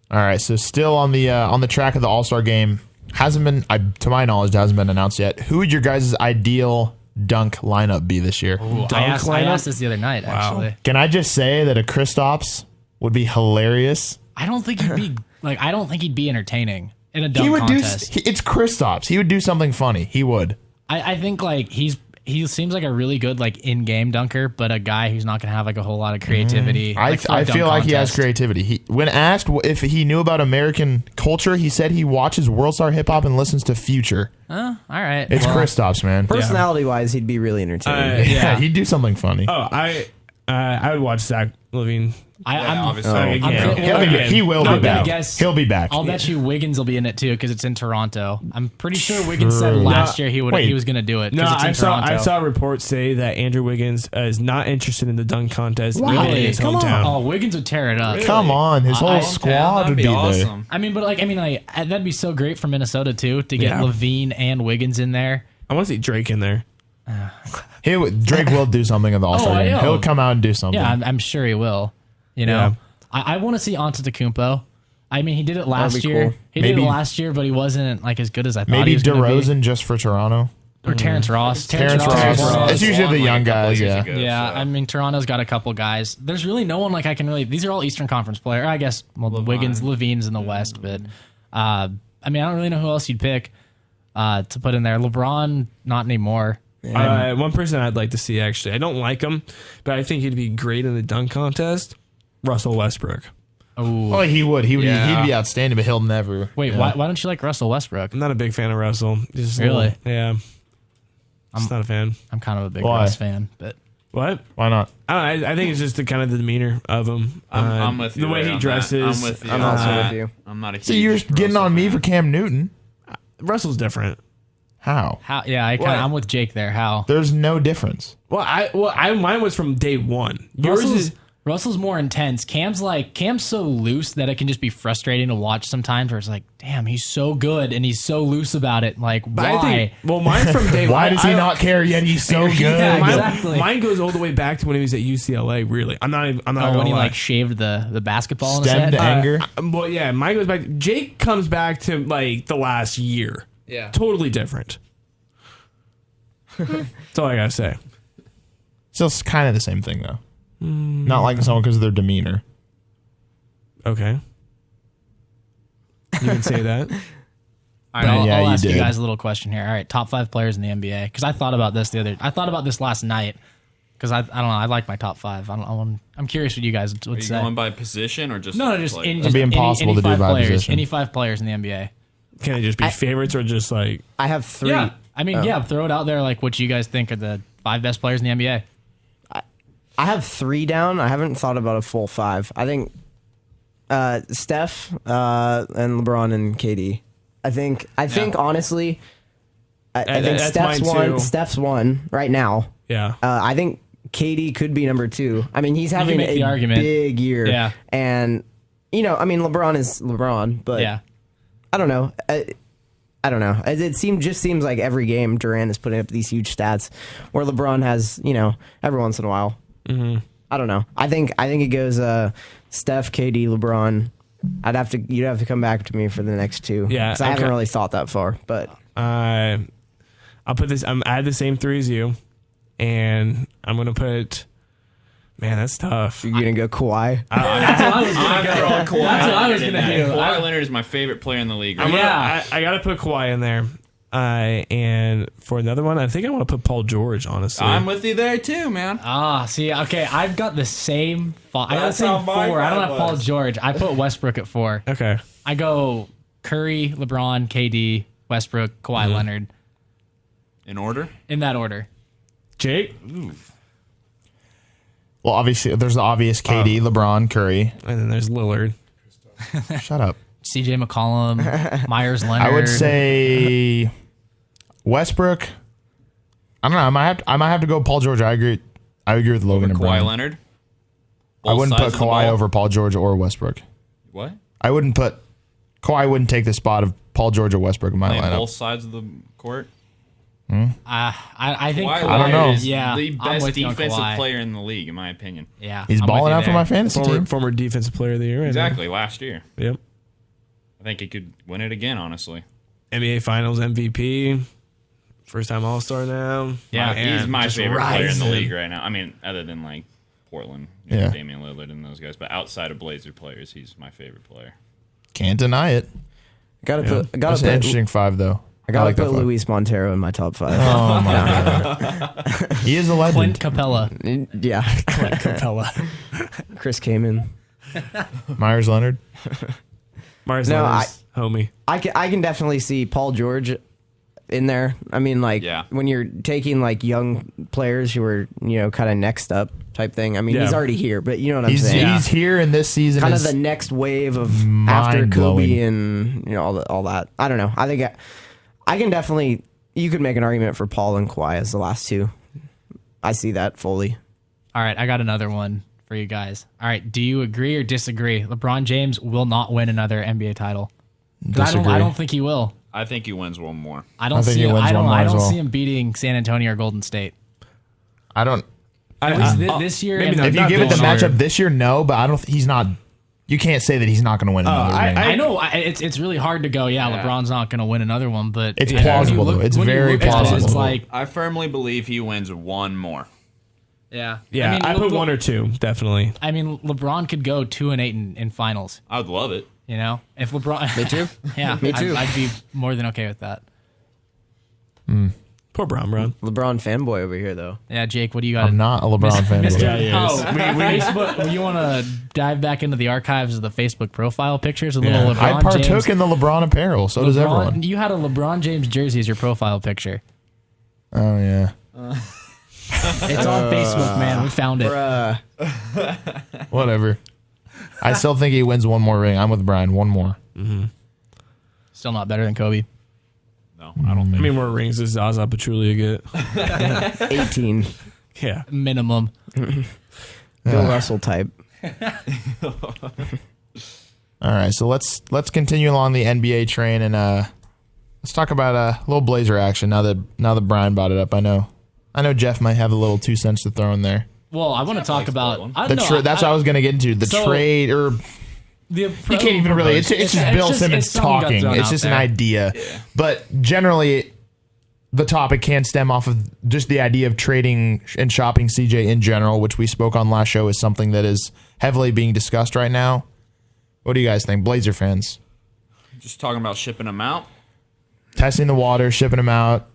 All right. So still on the track of the All-Star game. Hasn't been, to my knowledge, hasn't been announced yet. Who would your guys' ideal dunk lineup be this year?
Ooh, I asked this the other night, actually.
Can I just say that a Kristaps would be hilarious?
I don't think he'd be entertaining in a dunk contest.
It's Kristaps. He would do something funny. He would.
I think like he seems like a really good like in-game dunker, but a guy who's not going to have like a whole lot of creativity.
I feel like he has creativity. When asked if he knew about American culture, he said he watches World Star Hip Hop and listens to Future.
All right.
It's Kristaps, man.
Personality-wise, he'd be really entertaining.
Yeah, he'd do something funny.
Oh, I would watch Zach LaVine.
He will be back. He'll be back.
I'll bet you Wiggins will be in it too because it's in Toronto. I'm pretty sure Wiggins said last year he was going to do it.
No,
it's in
I saw reports say that Andrew Wiggins is not interested in the dunk contest
in
his hometown.
Oh, Wiggins would tear it up.
Really? Come on, his whole squad would be
awesome.
there.
I mean, that'd be so great for Minnesota too to get LaVine and Wiggins in there.
I want to see Drake in there.
Drake will do something in the All-Star game. He'll come out and do something.
Yeah, I'm sure he will. You know, I want to see Antetokounmpo. I mean, he did it last year.
Cool.
He did it last year, but he wasn't like as good as I thought.
Maybe
he was
DeRozan just for Toronto.
Or Terrence Ross.
Terrence Ross. It's usually the young guys.
Yeah. I mean, Toronto's got a couple guys. There's really no one like I can really. These are all Eastern Conference players. I guess Wiggins, Levine's in the West, but I mean, I don't really know who else you'd pick to put in there. LeBron, not anymore.
One person I'd like to see, actually, I don't like him, but I think he'd be great in the dunk contest. Russell Westbrook.
Oh, he would. He'd be outstanding, but he'll never.
Wait, why don't you like Russell Westbrook?
I'm not a big fan of Russell.
Really?
Yeah. I'm not a fan.
I'm kind of a big Russ fan, but
what?
Why not?
I think it's just the kind of the demeanor of him.
I'm with you.
The way he dresses.
I'm with you.
I'm also with you.
I'm not a huge
So you're getting on me for Cam Newton?
Russell's different.
How?
Yeah, I'm with Jake there. How?
There's no difference.
Mine was from day one.
Russell's more intense. Cam's so loose that it can just be frustrating to watch sometimes. Where it's like, damn, he's so good and he's so loose about it. Like, why?
Mine's from day one.
Why does he not care yet? He's so good.
Yeah, exactly.
Mine goes all the way back to when he was at UCLA. Really, I'm not.
When he like shaved the basketball in his
Stemmed
head.
anger.
Well, yeah, mine goes back. Jake comes back to like the last year.
Yeah,
totally different. That's all I gotta say.
Still kind of the same thing though. Not liking someone because of their demeanor.
Okay. You can say that.
All right, I'll ask you guys a little question here. All right, top 5 players in the NBA. Because I thought about this last night. Because I don't know, I like my top 5. I'm curious what you guys would say.
Are you going by position or just?
No,
it'd be impossible to do by position.
Any 5 players in the NBA.
Can it just be favorites or just like?
I have 3.
Yeah, I mean, throw it out there like what you guys think are the 5 best players in the NBA.
I have 3 down. I haven't thought about a full 5. I think Steph and LeBron and KD. I think honestly, I think Steph's one right now.
Yeah.
I think KD could be number 2. I mean, he's having a big year.
Yeah.
And I mean, LeBron is LeBron, but
yeah.
I don't know. I don't know. It seems like every game Durant is putting up these huge stats, where LeBron has every once in a while.
Mm-hmm.
I don't know. I think it goes Steph, KD, LeBron. You'd have to come back to me for the next 2.
Yeah,
because I haven't really thought that far. But
I'll put this. I had the same 3 as you, and I'm gonna put. Man, that's tough.
You're gonna go Kawhi.
That's what I was gonna go. That's what I was gonna do.
Kawhi Leonard is my favorite player in the league.
I gotta put Kawhi in there. And for another one, I think I want to put Paul George, honestly.
I'm with you there too, man.
See, okay, I've got the same 5. I got the same 4. I don't have Paul George. I put Westbrook at 4.
Okay.
I go Curry, LeBron, KD, Westbrook, Kawhi Leonard.
In order?
In that order.
Jake?
Ooh.
Well, obviously, there's the obvious KD, LeBron, Curry.
And then there's Lillard.
Shut up.
CJ McCollum, Myers Leonard.
I would say Westbrook. I don't know. I might have to go Paul George. I agree with Logan and Brian.
Kawhi Leonard?
I wouldn't put Kawhi over Paul George or Westbrook.
What?
I wouldn't put Kawhi wouldn't take the spot of Paul George or Westbrook in my lineup.
Both sides of the court?
I think
Kawhi
I don't know.
is
Yeah,
the
I'm
best
with you on
defensive
Kawhi.
player in the league, in my opinion.
Yeah,
He's balling out for my fantasy team.
Former defensive player of the year.
Exactly, last year.
Yep.
I think he could win it again, honestly.
NBA Finals MVP. First time All-Star now.
Yeah, he's my favorite player in the
rising.
league right now. I mean, other than like Portland, Damian Lillard and those guys, but outside of Blazer players, he's my favorite player.
Can't deny it. That's an interesting 5 though.
I gotta put Luis Montero in my top 5.
Oh my god, he is a legend.
Clint Capella.
Yeah,
Clint Capella.
Chris Kaman.
Myers Leonard.
Myers Leonard's homie.
I can definitely see Paul George in there. I mean, like when you're taking like young players who are kind of next up type thing. I mean, he's already here, but you know what I'm saying.
He's here in this season.
Kind of the next wave of after Kobe and all that. I don't know. I think I can definitely. You could make an argument for Paul and Kawhi as the last 2. I see that fully.
All right, I got another one for you guys. All right, do you agree or disagree? LeBron James will not win another NBA title. I don't think he will.
I think he wins one more.
I don't see him beating San Antonio or Golden State.
I don't.
At least this year.
If you give it the matchup this year, no, but I don't. He's not. You can't say that he's not going to win another ring.
I know it's really hard to go. Yeah, LeBron's not going to win another one, but
it's plausible though. It's very plausible.
It's like
I firmly believe he wins one more.
Yeah,
yeah. I put 1 or 2 definitely.
I mean, LeBron could go 2-8 in finals.
I would love it.
You know, if LeBron.
Me too.
Yeah,
me too.
I'd be more than okay with that.
Poor Brown.
LeBron fanboy over here, though.
Yeah, Jake, what do you got?
I'm not a LeBron fanboy.
Facebook. You want to dive back into the archives of the Facebook profile pictures? A little LeBron
I partook
James.
in the LeBron apparel. So does everyone.
You had a LeBron James jersey as your profile picture.
Oh yeah.
It's on Facebook, man. We found it.
Whatever. I still think he wins one more ring. I'm with Brian. One more.
Still not better than Kobe.
No, I don't think.
How many more rings does Zaza Pachulia get?
18.
Yeah.
Minimum.
Bill Russell type.
All right, so let's continue along the NBA train and let's talk about a little Blazer action now that Brian brought it up. I know Geoff might have a little 2 cents to throw in there.
Well, I want to talk about
that's what I was going to get into the trade or. You can't even really. It's just Bill Simmons talking. It's just an idea. Yeah. But generally, the topic can stem off of just the idea of trading and shopping CJ in general, which we spoke on last show, is something that is heavily being discussed right now. What do you guys think, Blazer fans?
Just talking about shipping him out,
testing the water, shipping him out,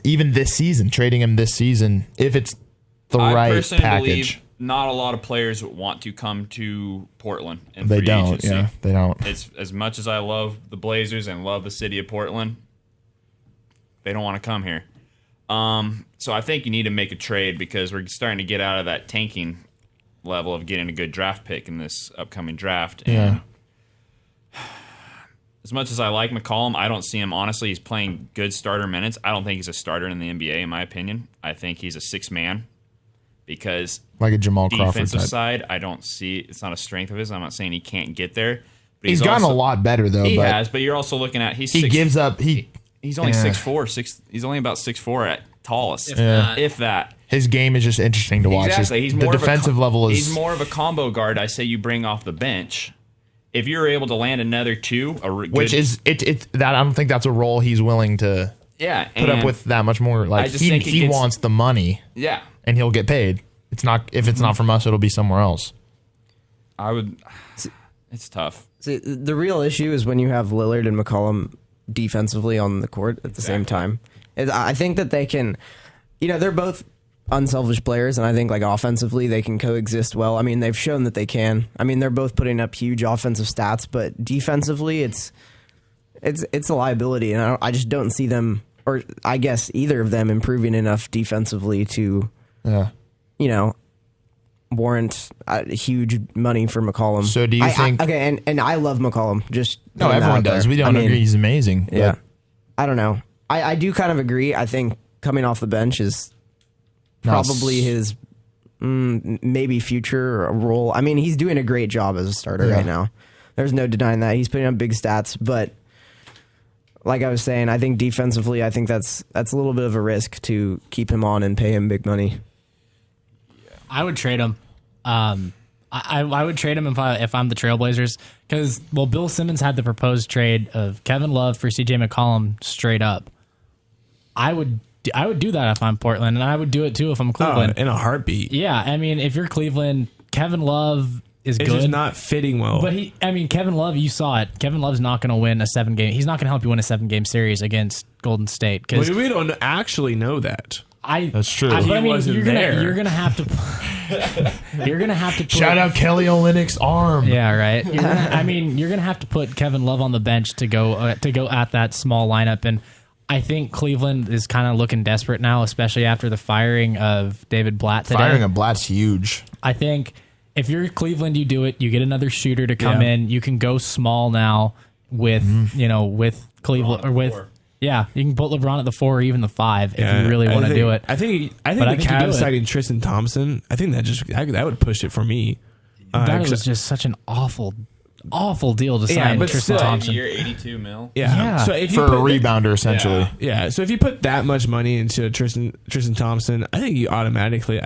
even this season, trading him this season if it's the right package.
Not a lot of players want to come to Portland.
They don't.
Agency.
Yeah, they don't.
It's as much as I love the Blazers and love the city of Portland. They don't want to come here. So I think you need to make a trade because we're starting to get out of that tanking level of getting a good draft pick in this upcoming draft.
Yeah.
And as much as I like McCollum, I don't see him. Honestly, he's playing good starter minutes. I don't think he's a starter in the NBA, in my opinion. I think he's a 6-man. Because
like a Jamal Crawford
defensive
type.
Side, I don't see it's not a strength of his. I'm not saying he can't get there. But
he's gotten a lot better though.
He has, but you're also looking at he's only 6'4". He's only about 6'4" at tallest, if that.
His game is just interesting to watch.
Exactly. He's
the
more
defensive level is.
He's more of a combo guard. I say you bring off the bench. If you're able to land another 2,
which is it's that I don't think that's a role he's willing to.
Yeah,
put up with that much more. Like he wants the money.
Yeah.
And he'll get paid. It's not if it's not from us, it'll be somewhere else.
It's tough.
See, the real issue is when you have Lillard and McCollum defensively on the court at the same time. I think that they can, they're both unselfish players, and I think like offensively they can coexist well. I mean, they've shown that they can. I mean, they're both putting up huge offensive stats, but defensively it's a liability, and I just don't see them, or I guess either of them, improving enough defensively to, warrant huge money for McCollum.
So do you think?
Okay, and I love McCollum. Just
no, everyone does. We don't agree he's amazing.
Yeah, I don't know. I do kind of agree. I think coming off the bench is probably his maybe future role. I mean, he's doing a great job as a starter right now. There's no denying that. He's putting up big stats, but like I was saying, I think defensively, I think that's a little bit of a risk to keep him on and pay him big money.
I would trade him. I would trade him if I'm the Trailblazers because Bill Simmons had the proposed trade of Kevin Love for CJ McCollum straight up. I would do that if I'm Portland, and I would do it too if I'm Cleveland
in a heartbeat.
Yeah, I mean, if you're Cleveland, Kevin Love is good.
It's just not fitting well.
But Kevin Love, you saw it. Kevin Love's not going to win a 7-game. He's not going to help you win a 7-game series against Golden State.
We don't actually know that.
That's true.
You're gonna have to. You're gonna have to.
Shout out Kelly Olynyk's arm.
Yeah, right. You're gonna have to put Kevin Love on the bench to go at that small lineup, and I think Cleveland is kind of looking desperate now, especially after the firing of David Blatt today.
Firing of Blatt's huge.
I think if you're Cleveland, you do it. You get another shooter to come in. You can go small now with with Cleveland or with. Yeah, you can put LeBron at the 4 or even the 5 if you really want to do it.
I think the Cavs signing Tristan Thompson, I think that would push it for me.
That was just such an awful awful deal to sign
Yeah, but
Tristan
still,
Thompson.
Year $82 million.
Yeah. So if you
For
put
a rebounder, essentially.
Yeah. So if you put that much money into Tristan Thompson, I think you automatically,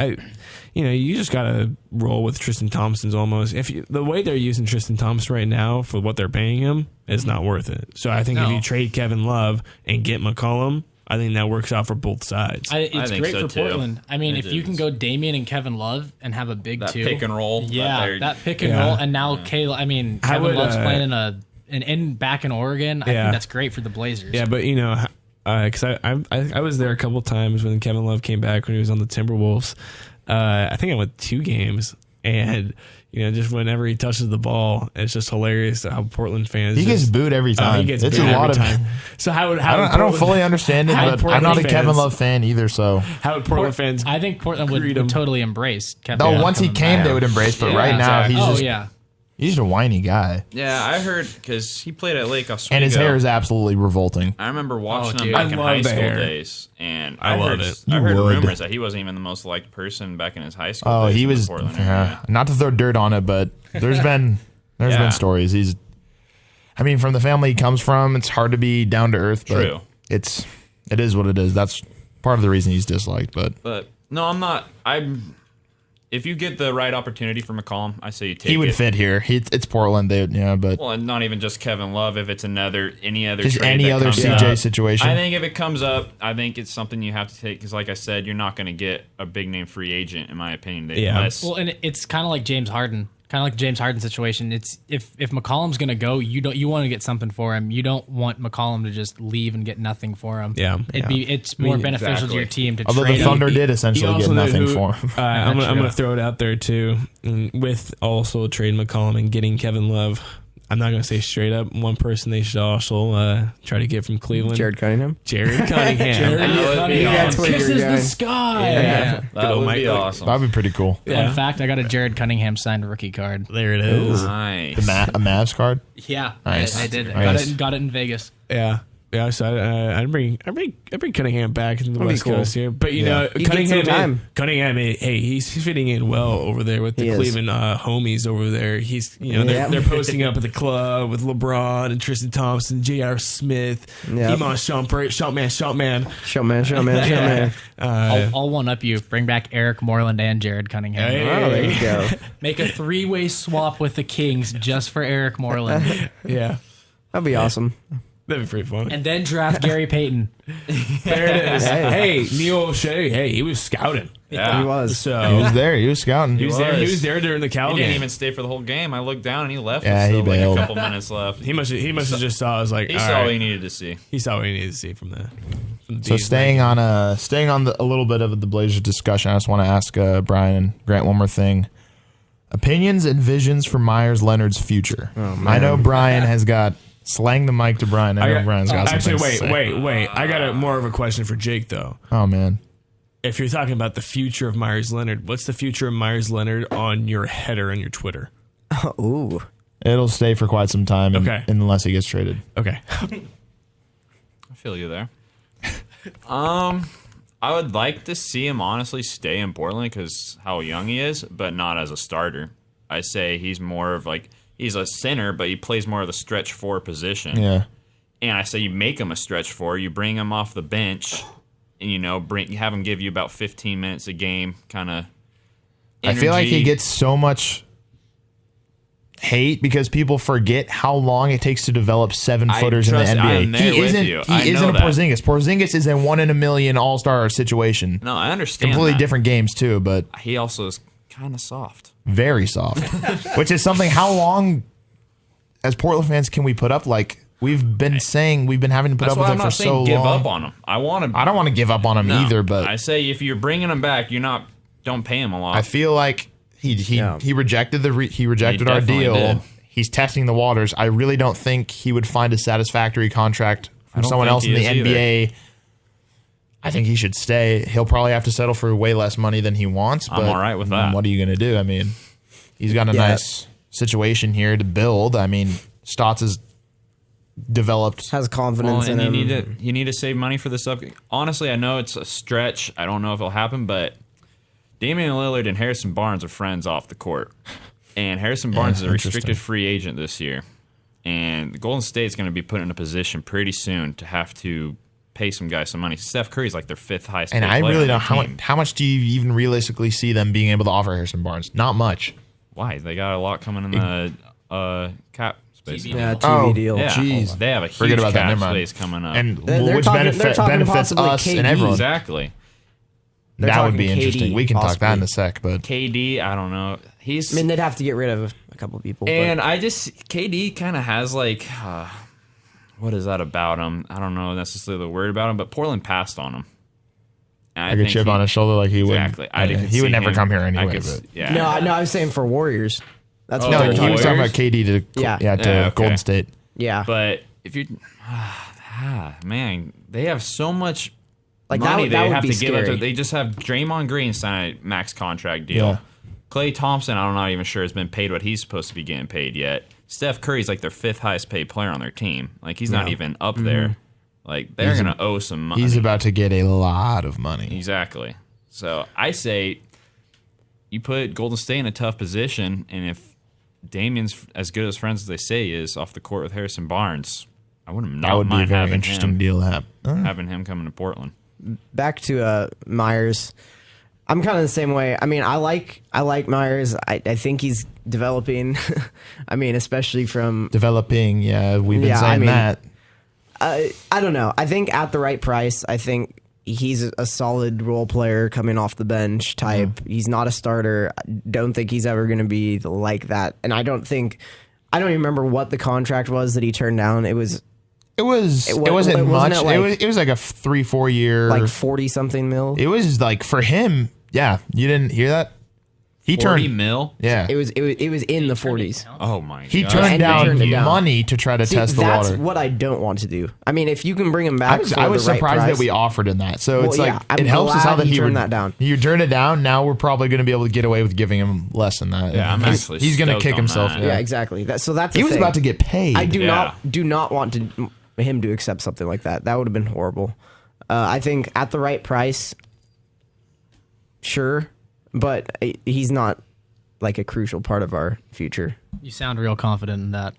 you just gotta roll with Tristan Thompson's almost. The way they're using Tristan Thompson right now for what they're paying him is not worth it. So I think if you trade Kevin Love and get McCollum, I think that works out for both sides.
It's
think
great
so
for
too.
Portland. I mean, if you can go Damian and Kevin Love and have a big
That
two,
pick and roll.
that pick and roll, and now Kevin Love's playing in back in Oregon. I think that's great for the Blazers.
Yeah, but because I was there a couple times when Kevin Love came back when he was on the Timberwolves. I think I went 2 games, and just whenever he touches the ball, it's just hilarious how Portland fans.
He gets booed every time.
He gets
it's
booed
a lot
every
of.
time. So
I don't fully understand it, but I'm not a Kevin Love fan either. So
how would Portland fans?
I think Portland would totally embrace Kevin.
No,
Love
once he
coming
came,
back.
they would embrace. But right now, he's just a whiny guy.
Yeah, I heard because he played at Lake Oswego.
And his hair is absolutely revolting.
I remember watching him
I
back in
love
high
the
school
hair.
days, and
I love it.
I heard
You would.
rumors that he wasn't even the most liked person back in his high school.
Oh,
days
he
in the
was.
Portland area.
Not to throw dirt on it, but there's been stories. From the family he comes from, it's hard to be down to earth. But
True.
it is what it is. That's part of the reason he's disliked. But
no, I'm not. If you get the right opportunity for McCollum, I say you take it.
he would fit here. It's Portland. But
Well, and not even just Kevin Love. If it's any other
just
trade
any
that
other
comes
CJ
up,
situation.
I think if it comes up, I think it's something you have to take because, like I said, you're not going to get a big name free agent, in my opinion. Unless,
Well, and it's kind of like James Harden. Kind of like the James Harden situation. It's if McCollum's going to go, you want to get something for him. You don't want McCollum to just leave and get nothing for him.
Yeah,
it's more beneficial to your team to
Although
trade
the Thunder
him.
did essentially get nothing for him.
I'm going to throw it out there too, with also trading McCollum and getting Kevin Love. I'm not going to say straight up one person they should also try to get from Cleveland.
Jared Cunningham.
Kisses the sky.
Yeah. That would be awesome.
That'd be pretty cool.
In fact, I got a Jared Cunningham signed rookie card.
There it is.
Nice.
A Mavs card.
Yeah,
Nice.
I did.
Nice.
Got it in Vegas.
Yeah. Yeah, so I'd bring Cunningham back into the
That'd be
West
cool.
Coast here, but
He gets some time.
Cunningham, hey, he's fitting in well over there with the
He is.
Cleveland homies over there. He's they're posting up at the club with LeBron and Tristan Thompson, J.R. Smith,
Yep.
Iman Shumpert, Shotman.
I'll one up you. Bring back Eric Moreland and Jared Cunningham.
Hey.
Oh, there you go.
Make a 3-way swap with the Kings just for Eric Moreland.
Yeah,
That'd be awesome.
that'd be pretty fun.
And then draft Gary Payton.
There it is. Hey, Neil O'Shea. Hey, he was scouting.
Yeah.
He was.
So
He was there. He was scouting.
He was there during the Cal
He
game.
didn't even stay for the whole game. I looked down and he left.
Yeah,
with
he
still like
bailed.
a couple minutes left.
He must have just saw. I was like,
He
all
saw what
right.
he needed to see.
He saw what he needed to see from the.
So
Beavs.
staying on a little bit of the Blazers discussion, I just want to ask Brian and Grant one more thing. Opinions and visions for Myers Leonard's future. I know Brian has got slang the mic to Brian. I know Brian's got some
actually,
things to say.
wait. I got more of a question for Jake though.
Oh man,
If you're talking about the future of Myers Leonard, what's the future of Myers Leonard on your header and your Twitter?
Ooh.
it'll stay for quite some time, unless he gets traded.
Okay.
I feel you there. I would like to see him honestly stay in Portland because how young he is, but not as a starter. I say he's more of he's a center, but he plays more of the stretch 4 position.
Yeah.
And I say you make him a stretch 4, you bring him off the bench, and you have him give you about 15 minutes a game, kind of.
I feel like he gets so much hate because people forget how long it takes to develop 7-footers in the NBA.
I'm there
He
with
isn't.
you.
He
I
isn't
know
a
that.
Porzingis. Porzingis is a 1 in a million All-Star situation.
No, I understand.
Completely
that.
different games too, but
He also is kind of soft.
very soft. Which is something. How long, as Portland fans, can we put up? Like we've been saying, we've been having to put
That's
up with
why
it
I'm
for
not
so
saying
long.
give up on him. I don't
want to give up on him either, but
I say if you're bringing him back, don't pay him a lot.
I feel like he rejected our
definitely
deal.
did.
He's testing the waters. I really don't think he would find a satisfactory contract from
don't
someone
think
else in
he
the
is
NBA. I think he should stay. He'll probably have to settle for way less money than he wants. But
I'm all right with that.
What are you going to do? I mean, he's got a nice situation here to build. I mean, Stotts has developed,
has confidence in him.
You need to save money for this up. Honestly, I know it's a stretch. I don't know if it'll happen, but Damian Lillard and Harrison Barnes are friends off the court. And Harrison Barnes is a restricted free agent this year. And Golden State's going to be put in a position pretty soon to have to pay some guys some money. Steph Curry's like their 5th highest paid
And I
player
really
on
don't
their
how much do you even realistically see them being able to offer Harrison Barnes? Not much.
Why? They got a lot coming in the cap space.
TV deal.
Yeah.
Jeez.
They have a huge
Forget about that.
cap
Never mind.
space coming up.
And
They're
which
talking
benefits
possibly
us
KD.
and everyone.
Exactly.
They're
That would
talking
be interesting.
KD
We can talk that in
possibly.
a sec, but
KD, I don't know.
I mean, they'd have to get rid of a couple people.
And KD kind of has like, what is that about him? I don't know necessarily the word about him, but Portland passed on him. And
like a chip on his shoulder, like he would.
Exactly.
He would never come here anyway.
Yeah.
No, I was saying for Warriors. That's what
No,
they're
he
talking
was talking about KD to
okay.
Golden State.
Yeah.
But if you, man, they have so much
Like,
money
that
they
would
have
be
to give up.
scary.
They just have Draymond Green sign a max contract deal.
Yeah.
Klay Thompson, I'm not even sure has been paid what he's supposed to be getting paid yet. Steph Curry's like their 5th highest paid player on their team. Like he's not even up there. Like they're
He's-
gonna owe some money.
He's about to get a lot of money.
Exactly. So I say you put Golden State in a tough position, and if Damian's as good as friends as they say he is off the court with Harrison Barnes, I wouldn't not
That would be a
mind
very
having
interesting
him,
deal to have.
having him coming to Portland.
Back to Myers. I'm kind of the same way. I mean, I like Myers. I think he's developing. I mean, especially from
Developing, yeah, we've been saying
I mean,
that.
I don't know. I think at the right price, I think he's a solid role player coming off the bench type. He's not a starter. I don't think he's ever going to be like that. And I don't even remember what the contract was that he turned down. It wasn't
much.
Like,
it was like a 3-4 year,
like 40 something mil.
It was like for him. Yeah, you didn't hear that. He
40
turned
mil.
Yeah,
It was in the 40s.
Oh my god.
he
Yeah,
turned
and he
down
turned it down.
money to try to test the
that's
water.
what I don't want to do. I mean, if you can bring him back,
I was
for the right
surprised
price,
that we offered him that. So
Well,
it's
yeah,
like
I'm
it helps us
glad
out that
he
he
turned
would-
that down.
You turned it down. Now we're probably going to be able to get away with giving him less than that.
Yeah, I'm
he's,
actually
he's going to
stoked
kick
on
himself.
that.
Yeah, exactly. So that's
He
the
was
thing.
about to get paid.
I do
Yeah.
not want him to accept something like that. That would have been horrible. I think at the right price, sure, but he's not like a crucial part of our future.
You sound real confident in that.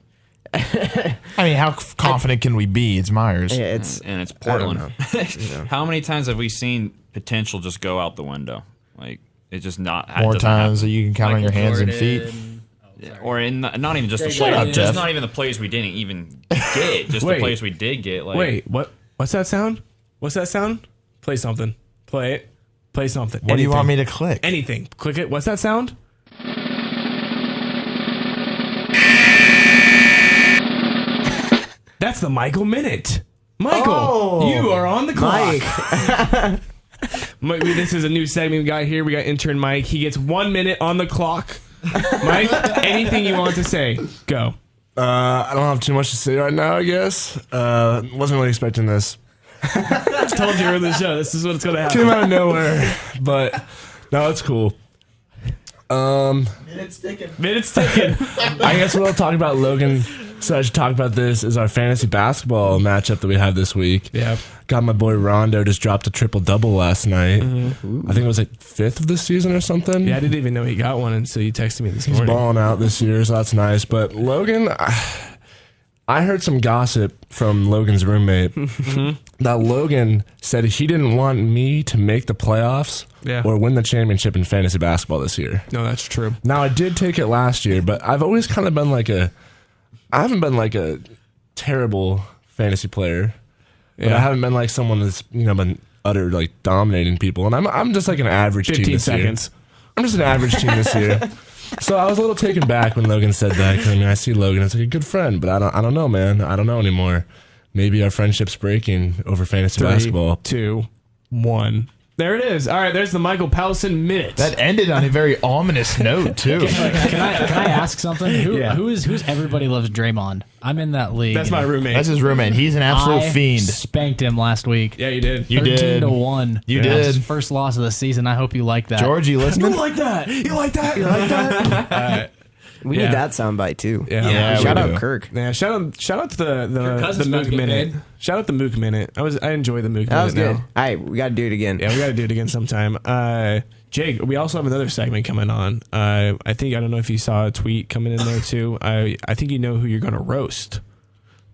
I mean, how confident can we be? It's Myers.
Yeah, it's
Portland.
I don't know.
How many times have we seen potential just go out the window? Like it's just not
More
it doesn't
times
happen.
that you can count on your hands and feet.
Yeah, or in not even just the
Shut
players,
up,
just
Geoff.
not even the players we didn't even get, just
Wait.
the players we did get. Like,
Wait, what's that sound? What's that sound? Play something. Play it. Play something.
What do you want me to click?
Anything. Click it. What's that sound? That's the Michael Minute. Michael, you are on the clock. Mike, this is a new segment we got here. We got intern Mike. He gets 1 minute on the clock. Mike, anything you want to say, go.
I don't have too much to say right now, I guess. Wasn't really expecting this.
Told you earlier in the show, this is what's going to happen.
Came out of nowhere, but no, it's cool.
Minutes ticking.
Minutes ticking.
I guess what I'll talk about, Logan, so I should talk about this, is our fantasy basketball matchup that we have this week.
Yeah.
Got my boy Rondo, just dropped a triple-double last night. I think it was like 5th of the season or something.
Yeah, I didn't even know he got one until you texted me this
He's
morning.
balling out this year, so that's nice. But Logan, I heard some gossip from Logan's roommate that Logan said he didn't want me to make the playoffs or win the championship in fantasy basketball this year.
No, that's true.
Now, I did take it last year, but I've always kind of been I haven't been like a terrible fantasy player. But I haven't been like someone that's, been utter like dominating people. And I'm just like an average team
15
this
seconds.
year. I'm just an average team this year. So I was a little taken back when Logan said that. 'Cause, I mean, I see Logan as like a good friend, but I don't know, man. I don't know anymore. Maybe our friendship's breaking over fantasy
3,
basketball.
2, 1. There it is. All right, there's the Michael Powelson minute.
That ended on a very ominous note too.
Can I ask something?
Yeah.
Who's Everybody Loves Draymond? I'm in that league.
That's my roommate.
That's his roommate. He's an absolute
I
fiend.
Spanked him last week.
Yeah, you did.
You did.
13-1.
You
That's
did.
his first loss of the season. I hope you like that.
George, you listening?
You like that? You like that? You like that? All right.
We need that soundbite too.
Yeah.
Shout out Kirk.
Yeah, shout out to the
Cousins
Mook
about to get
minute.
paid.
Shout out the Mook minute. I enjoy the Mook
That was
minute
good.
now.
All right, we got to do it again.
Yeah, we got to do it again sometime. Jake, we also have another segment coming on. I don't know if you saw a tweet coming in there too. I think you know who you're going to roast.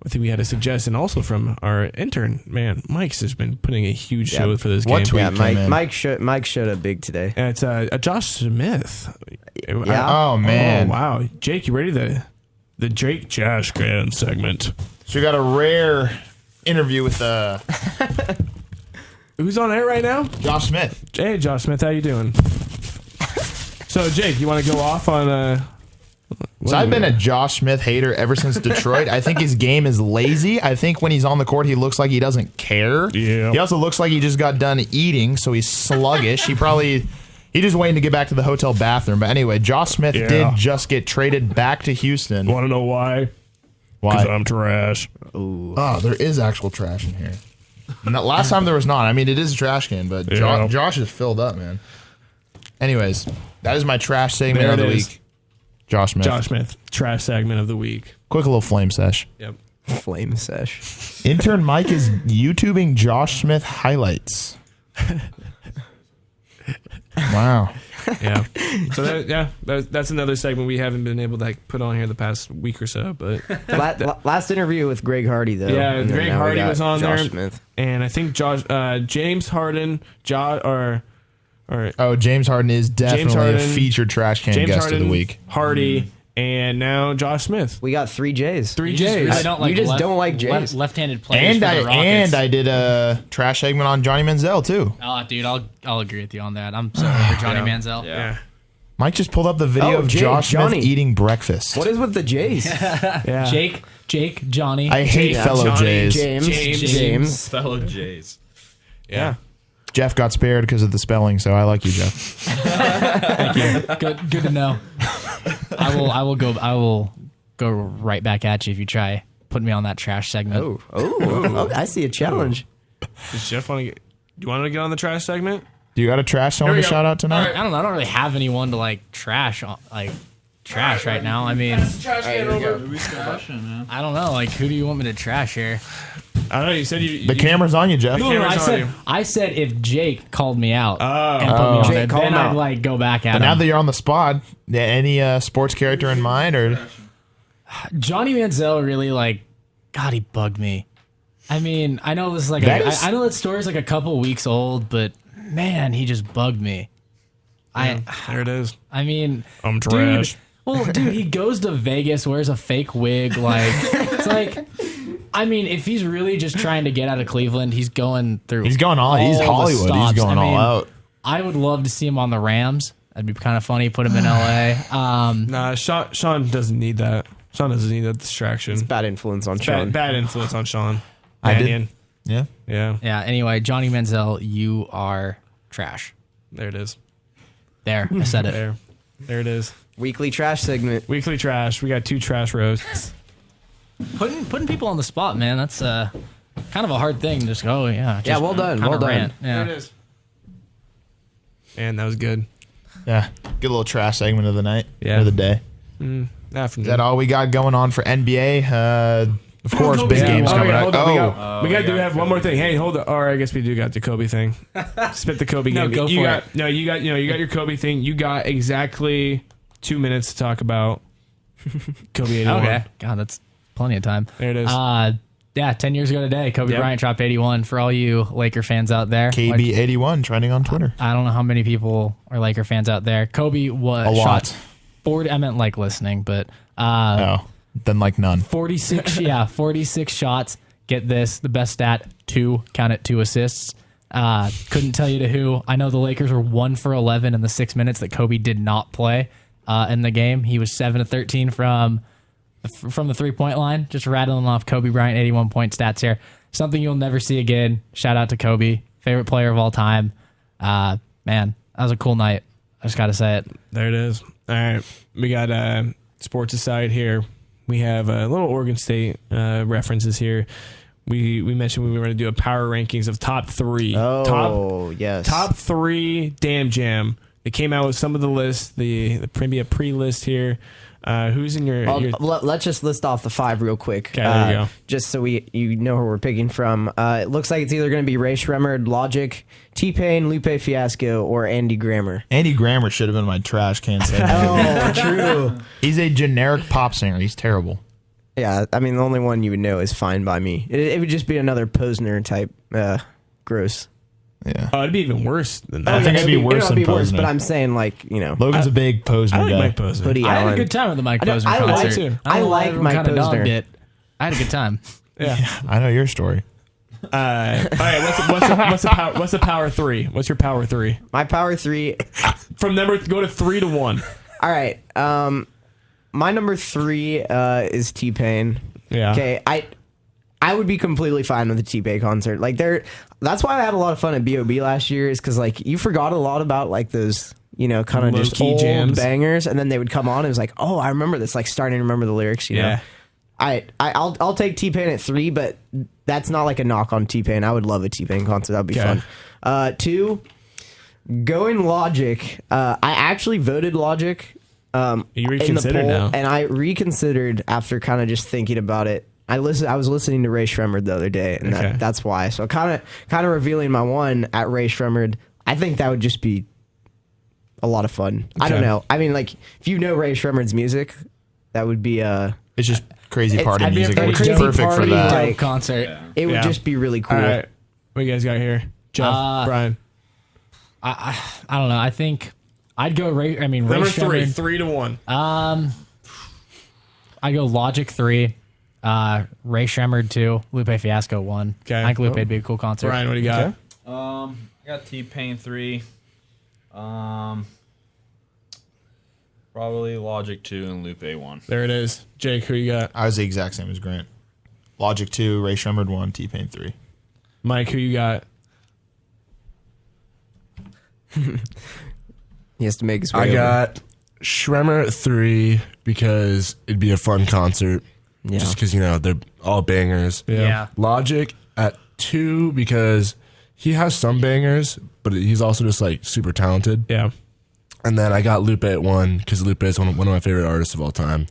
I think we had a suggestion also from our intern. Man, Mike's has been putting a huge show for this game.
What tweet came in?
Mike showed up big today.
And it's Josh Smith.
Yeah.
Oh, man.
Oh, wow. Jake, you ready? The Jake Josh Grand segment.
So we got a rare interview with
Who's on air right now?
Josh Smith.
Hey, Josh Smith, how you doing? So, Jake, you want to go off on
So I've been a Josh Smith hater ever since Detroit. I think his game is lazy. I think when he's on the court, he looks like he doesn't care.
Yeah.
He also looks like he just got done eating, so he's sluggish. He's just waiting to get back to the hotel bathroom. But anyway, Josh Smith did just get traded back to Houston.
Want to know why?
Why?
Because I'm trash.
Ooh. Oh, there is actual trash in here. Last time there was not. I mean, it is a trash can, but Josh is filled up, man. Anyways, that is my trash segment of the week. Josh Smith.
Josh Smith, trash segment of the week.
Quick little flame sesh.
Yep.
Flame sesh.
Intern Mike is YouTubing Josh Smith highlights. Wow.
Yeah. So that's another segment we haven't been able to put on here the past week or so. But
last interview with Greg Hardy though.
Yeah, Greg Hardy was on
Josh
there,
Smith.
and I think James Harden,
James Harden is definitely a featured trash can guest of the week.
Hardy, and now Josh Smith.
We got 3 J's.
3
You
J's.
just really don't like
don't like J's.
left-handed players for the Rockets.
And I did a trash segment on Johnny Manziel too.
Oh, dude, I'll agree with you on that. I'm so over Johnny Manziel.
Yeah.
Mike just pulled up the video of Josh Smith eating breakfast.
What is with the J's?
Yeah.
Jake, Johnny.
I hate fellow
Johnny,
J's.
James.
Fellow Jays.
Yeah.
Jeff got spared because of the spelling, so I like you, Jeff.
Thank you. Good to know. I will go right back at you if you try putting me on that trash segment.
Oh, I see a challenge.
Does Jeff want to do you want to get on the trash segment?
Do you got a trash someone to shout out tonight?
I don't know. I don't really have anyone to trash right now. I mean, I don't know. Who do you want me to trash here?
I don't know. You said
the camera's on you, Jeff.
I said if Jake called me out and put me on
Jake
it,
called
then
him out.
I'd go back at
But
him.
now that you're on the spot, any sports character in mind or
Johnny Manziel really God, he bugged me. I mean, I know this is I know that story's a couple weeks old, but man, he just bugged me.
There it is.
I mean,
I'm trash.
Dude, well, dude, he goes to Vegas, wears a fake wig. It's I mean, if he's really just trying to get out of Cleveland, he's going through.
He's going all. He's
the
Hollywood. He's
stops.
going all out.
I would love to see him on the Rams. That'd be kind of funny. Put him in LA.
Nah, Sean doesn't need that. Sean doesn't need that distraction.
It's bad influence on Sean.
Bad influence on Sean.
I did. Yeah.
Yeah. Anyway, Johnny Manziel, you are trash.
There it is.
There, I said it.
There it is.
Weekly trash segment.
Weekly trash. We got 2 trash roasts.
Putting people on the spot, man. That's kind of a hard thing. Just go,
Yeah, well done. Well done.
Rant. Yeah.
There it is. And that was good.
Yeah. Good little trash segment of the night.
Yeah.
Or the day.
Afternoon.
Is that all we got going on for NBA? Of course, big games coming up.
We got to have one more thing. Hey, hold on. Or I guess we do got the Kobe thing. Spit the Kobe game.
Go for it.
No, you got your Kobe thing. You got exactly 2 minutes to talk about Kobe 81.
Okay. God, that's plenty of time.
There it is.
10 years ago today, Kobe Bryant dropped 81 for all you Laker fans out there.
KB81 trending on Twitter.
I don't know how many people are Laker fans out there. Kobe was
a lot.
Shot 40, I meant listening, but
then none.
46 shots. Get this, the best stat, 2 assists. Couldn't tell you to who. I know the Lakers were 1 for 11 in the 6 minutes that Kobe did not play in the game. He was 7 of 13 from the 3-point line. Just rattling off Kobe Bryant 81-point stats here. Something you'll never see again. Shout out to Kobe, favorite player of all time. Man, that was a cool night. I just got to say it.
There it is. All right, we got sports aside here. We have a little Oregon State references here. We mentioned we were going to do a power rankings of top 3.
Yes.
Top 3 Damn Jam. They came out with some of the lists, the Premier pre-list here. Who's in your?
Let's just list off the 5 real quick.
Okay, there you go.
Just so you know who we're picking from. It looks like it's either going to be Ray Shremmerd, Logic, T-Pain, Lupe Fiasco, or Andy Grammer.
Andy Grammer should have been my trash can segment.
Oh, true.
He's a generic pop singer. He's terrible.
Yeah, I mean, the only one you would know is Fine By Me. It would just be another Posner type gross.
Yeah.
Oh, it'd be even worse than that.
I think it'd be worse than Posner.
But I'm saying, like, you know.
Logan's a big Posner
I like
guy.
Mike Posner.
Hoodie
I had a
Allen.
good time at the Mike Posner concert.
I like Mike Posner.
I had a good time.
Yeah.
I know your story.
All right. What's the power 3? What's your power 3?
My power 3.
From number go to 3 to 1.
All right. My number 3 is T-Pain.
Yeah.
Okay. I would be completely fine with a T-Pain concert. Like that's why I had a lot of fun at B.O.B. last year, is because like you forgot a lot about like those, you know, kind of just old
jams.
bangers, and then they would come on and it was like, oh, I remember this, like starting to remember the lyrics, you know. I'll take T-Pain at 3, but that's not like a knock on T-Pain. I would love a T-Pain concert. That'd be fun. 2, going Logic. I actually voted Logic
you
in the poll,
now.
and I reconsidered after kind of just thinking about it. I was listening to Ray Shremmerd the other day, and that's why. So kind of revealing my 1 at Ray Shremmerd. I think that would just be a lot of fun. I don't know. I mean, like if you know Ray Shremmerd's music, that would be
It's just crazy party
I'd be
music.
a
Which is
crazy
perfect for
party
that.
like,
concert.
It would just be really cool.
All right. What you guys got here? Geoff, Brian.
I don't know. I think I'd go Ray. I mean,
Number
Ray
3,
Shremmerd.
3 to 1.
I go Logic 3. Ray Shremmerd 2. Lupe Fiasco 1.
Okay.
I think Lupe would be a cool concert.
Brian, what do you got?
I got T-Pain 3. Probably Logic 2 and Lupe 1.
There it is. Jake, who you got?
I was the exact same as Grant. Logic 2, Ray Shremmerd 1, T-Pain 3.
Mike, who you got?
He has to make his way
I
over.
got Shremmer at 3 because it'd be a fun concert.
Yeah.
Just because, you know, they're all bangers.
Yeah.
Logic at 2 because he has some bangers, but he's also just like super talented.
Yeah.
And then I got Lupe at 1 because Lupe is one of my favorite artists of all time.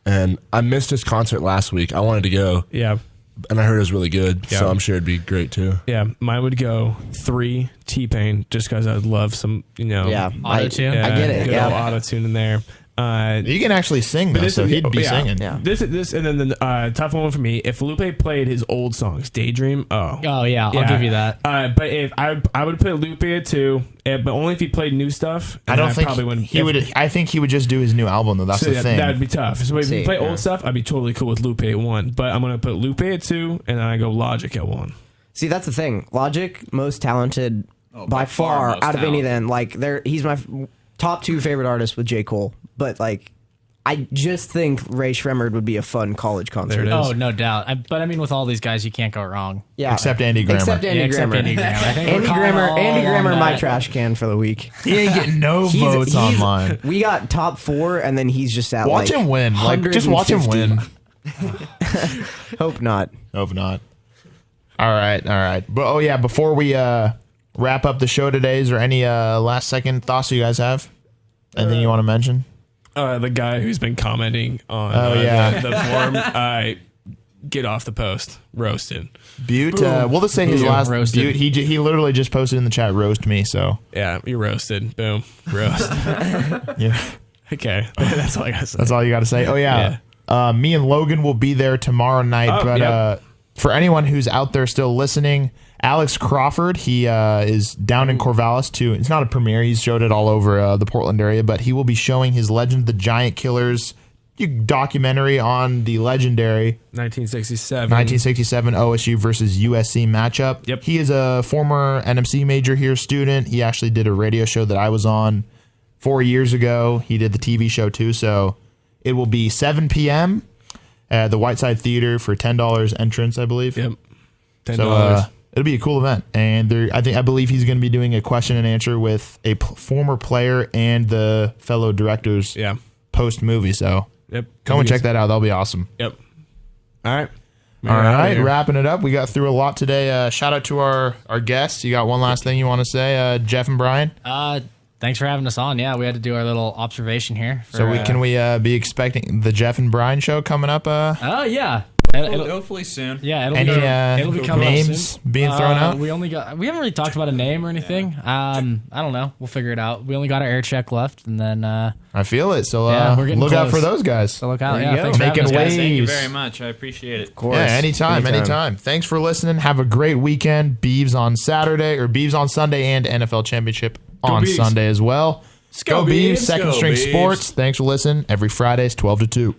And I missed his concert last week. I wanted to go.
Yeah.
And I heard it was really good.
Yeah.
So I'm sure it'd be great too.
Yeah, mine would go 3 T-Pain just because I'd love some, you know,
auto-tune.
I get it.
Good
Yeah.
old auto-tune in there.
You can actually sing, though, so he'd be singing.
Yeah.
This and then the tough one for me. If Lupe played his old songs, Daydream.
Oh yeah, I'll give you that.
But if I would put Lupe at 2, but only if he played new stuff.
I don't think
probably wouldn't.
he would. I think he would just do his new album, though. That's the thing.
That would be tough. So if he play old stuff, I'd be totally cool with Lupe at 1. But I'm gonna put Lupe at 2, and then I go Logic at 1.
See, that's the thing. Logic, most talented by far
most
out of any
talented.
then. Like, he's my top 2 favorite artists with J. Cole. But, like, I just think Ray Shremmerd would be a fun college concert.
There it is.
Oh, no doubt. But I mean, with all these guys, you can't go wrong.
Yeah.
Except Andy Grammer.
Except Andy Grammer.
I think
Andy Grammer, my trash can for the week.
He ain't getting no votes online.
We got top 4, and then he's just at
Watch him win. Like, just watch him win.
Hope not.
Hope not. All right. But before we wrap up the show today, is there any last second thoughts you guys have? Anything you want to mention?
The guy who's been commenting on the forum, get off the post. Roasted.
Butte. We'll just say his last roasted. Butte. He literally just posted in the chat, roast me. So
yeah, you roasted. Boom. Roast.
Yeah.
Okay. That's all I gotta say.
That's all you got to say. Oh yeah. Me and Logan will be there tomorrow night. For anyone who's out there still listening, Alex Crawford, he is down in Corvallis too. It's not a premiere. He's showed it all over the Portland area, but he will be showing his Legend of the Giant Killers documentary on the legendary
1967
OSU versus USC matchup.
Yep.
He is a former NMC major here student. He actually did a radio show that I was on 4 years ago. He did the TV show too. So it will be 7 p.m. at the Whiteside Theater for $10 entrance, I believe.
Yep. $10.
So it'll be a cool event. And I believe he's going to be doing a question and answer with a former player and the fellow directors post movie. So come and check that out. That'll be awesome.
Yep. All right.
All right. Wrapping it up. We got through a lot today. Shout out to our guests. You got one last thing you want to say, Geoff and Brian?
Thanks for having us on. Yeah, we had to do our little observation here.
Can we be expecting the Geoff and Brian show coming up?
Oh, yeah.
Hopefully soon.
Yeah,
it'll
be coming
names
up soon.
being thrown out?
We haven't really talked about a name or anything. I don't know. We'll figure it out. We only got our air check left, and then
I feel it. So
we're getting
look
close.
out for those guys.
So look out.
There
Yeah,
you go.
thanks for
Making
having us, guys.
Thank you
waves.
very much. I appreciate it.
Of course.
Yeah, anytime. Thanks for listening. Have a great weekend. Beavs on Saturday, or Beavs on Sunday, and NFL Championship on
Beavs.
Sunday as well.
Go
Beavs,
Beavs.
Second
Go
String
Beavs.
Sports. Thanks for listening. Every Fridays, 12 to 2.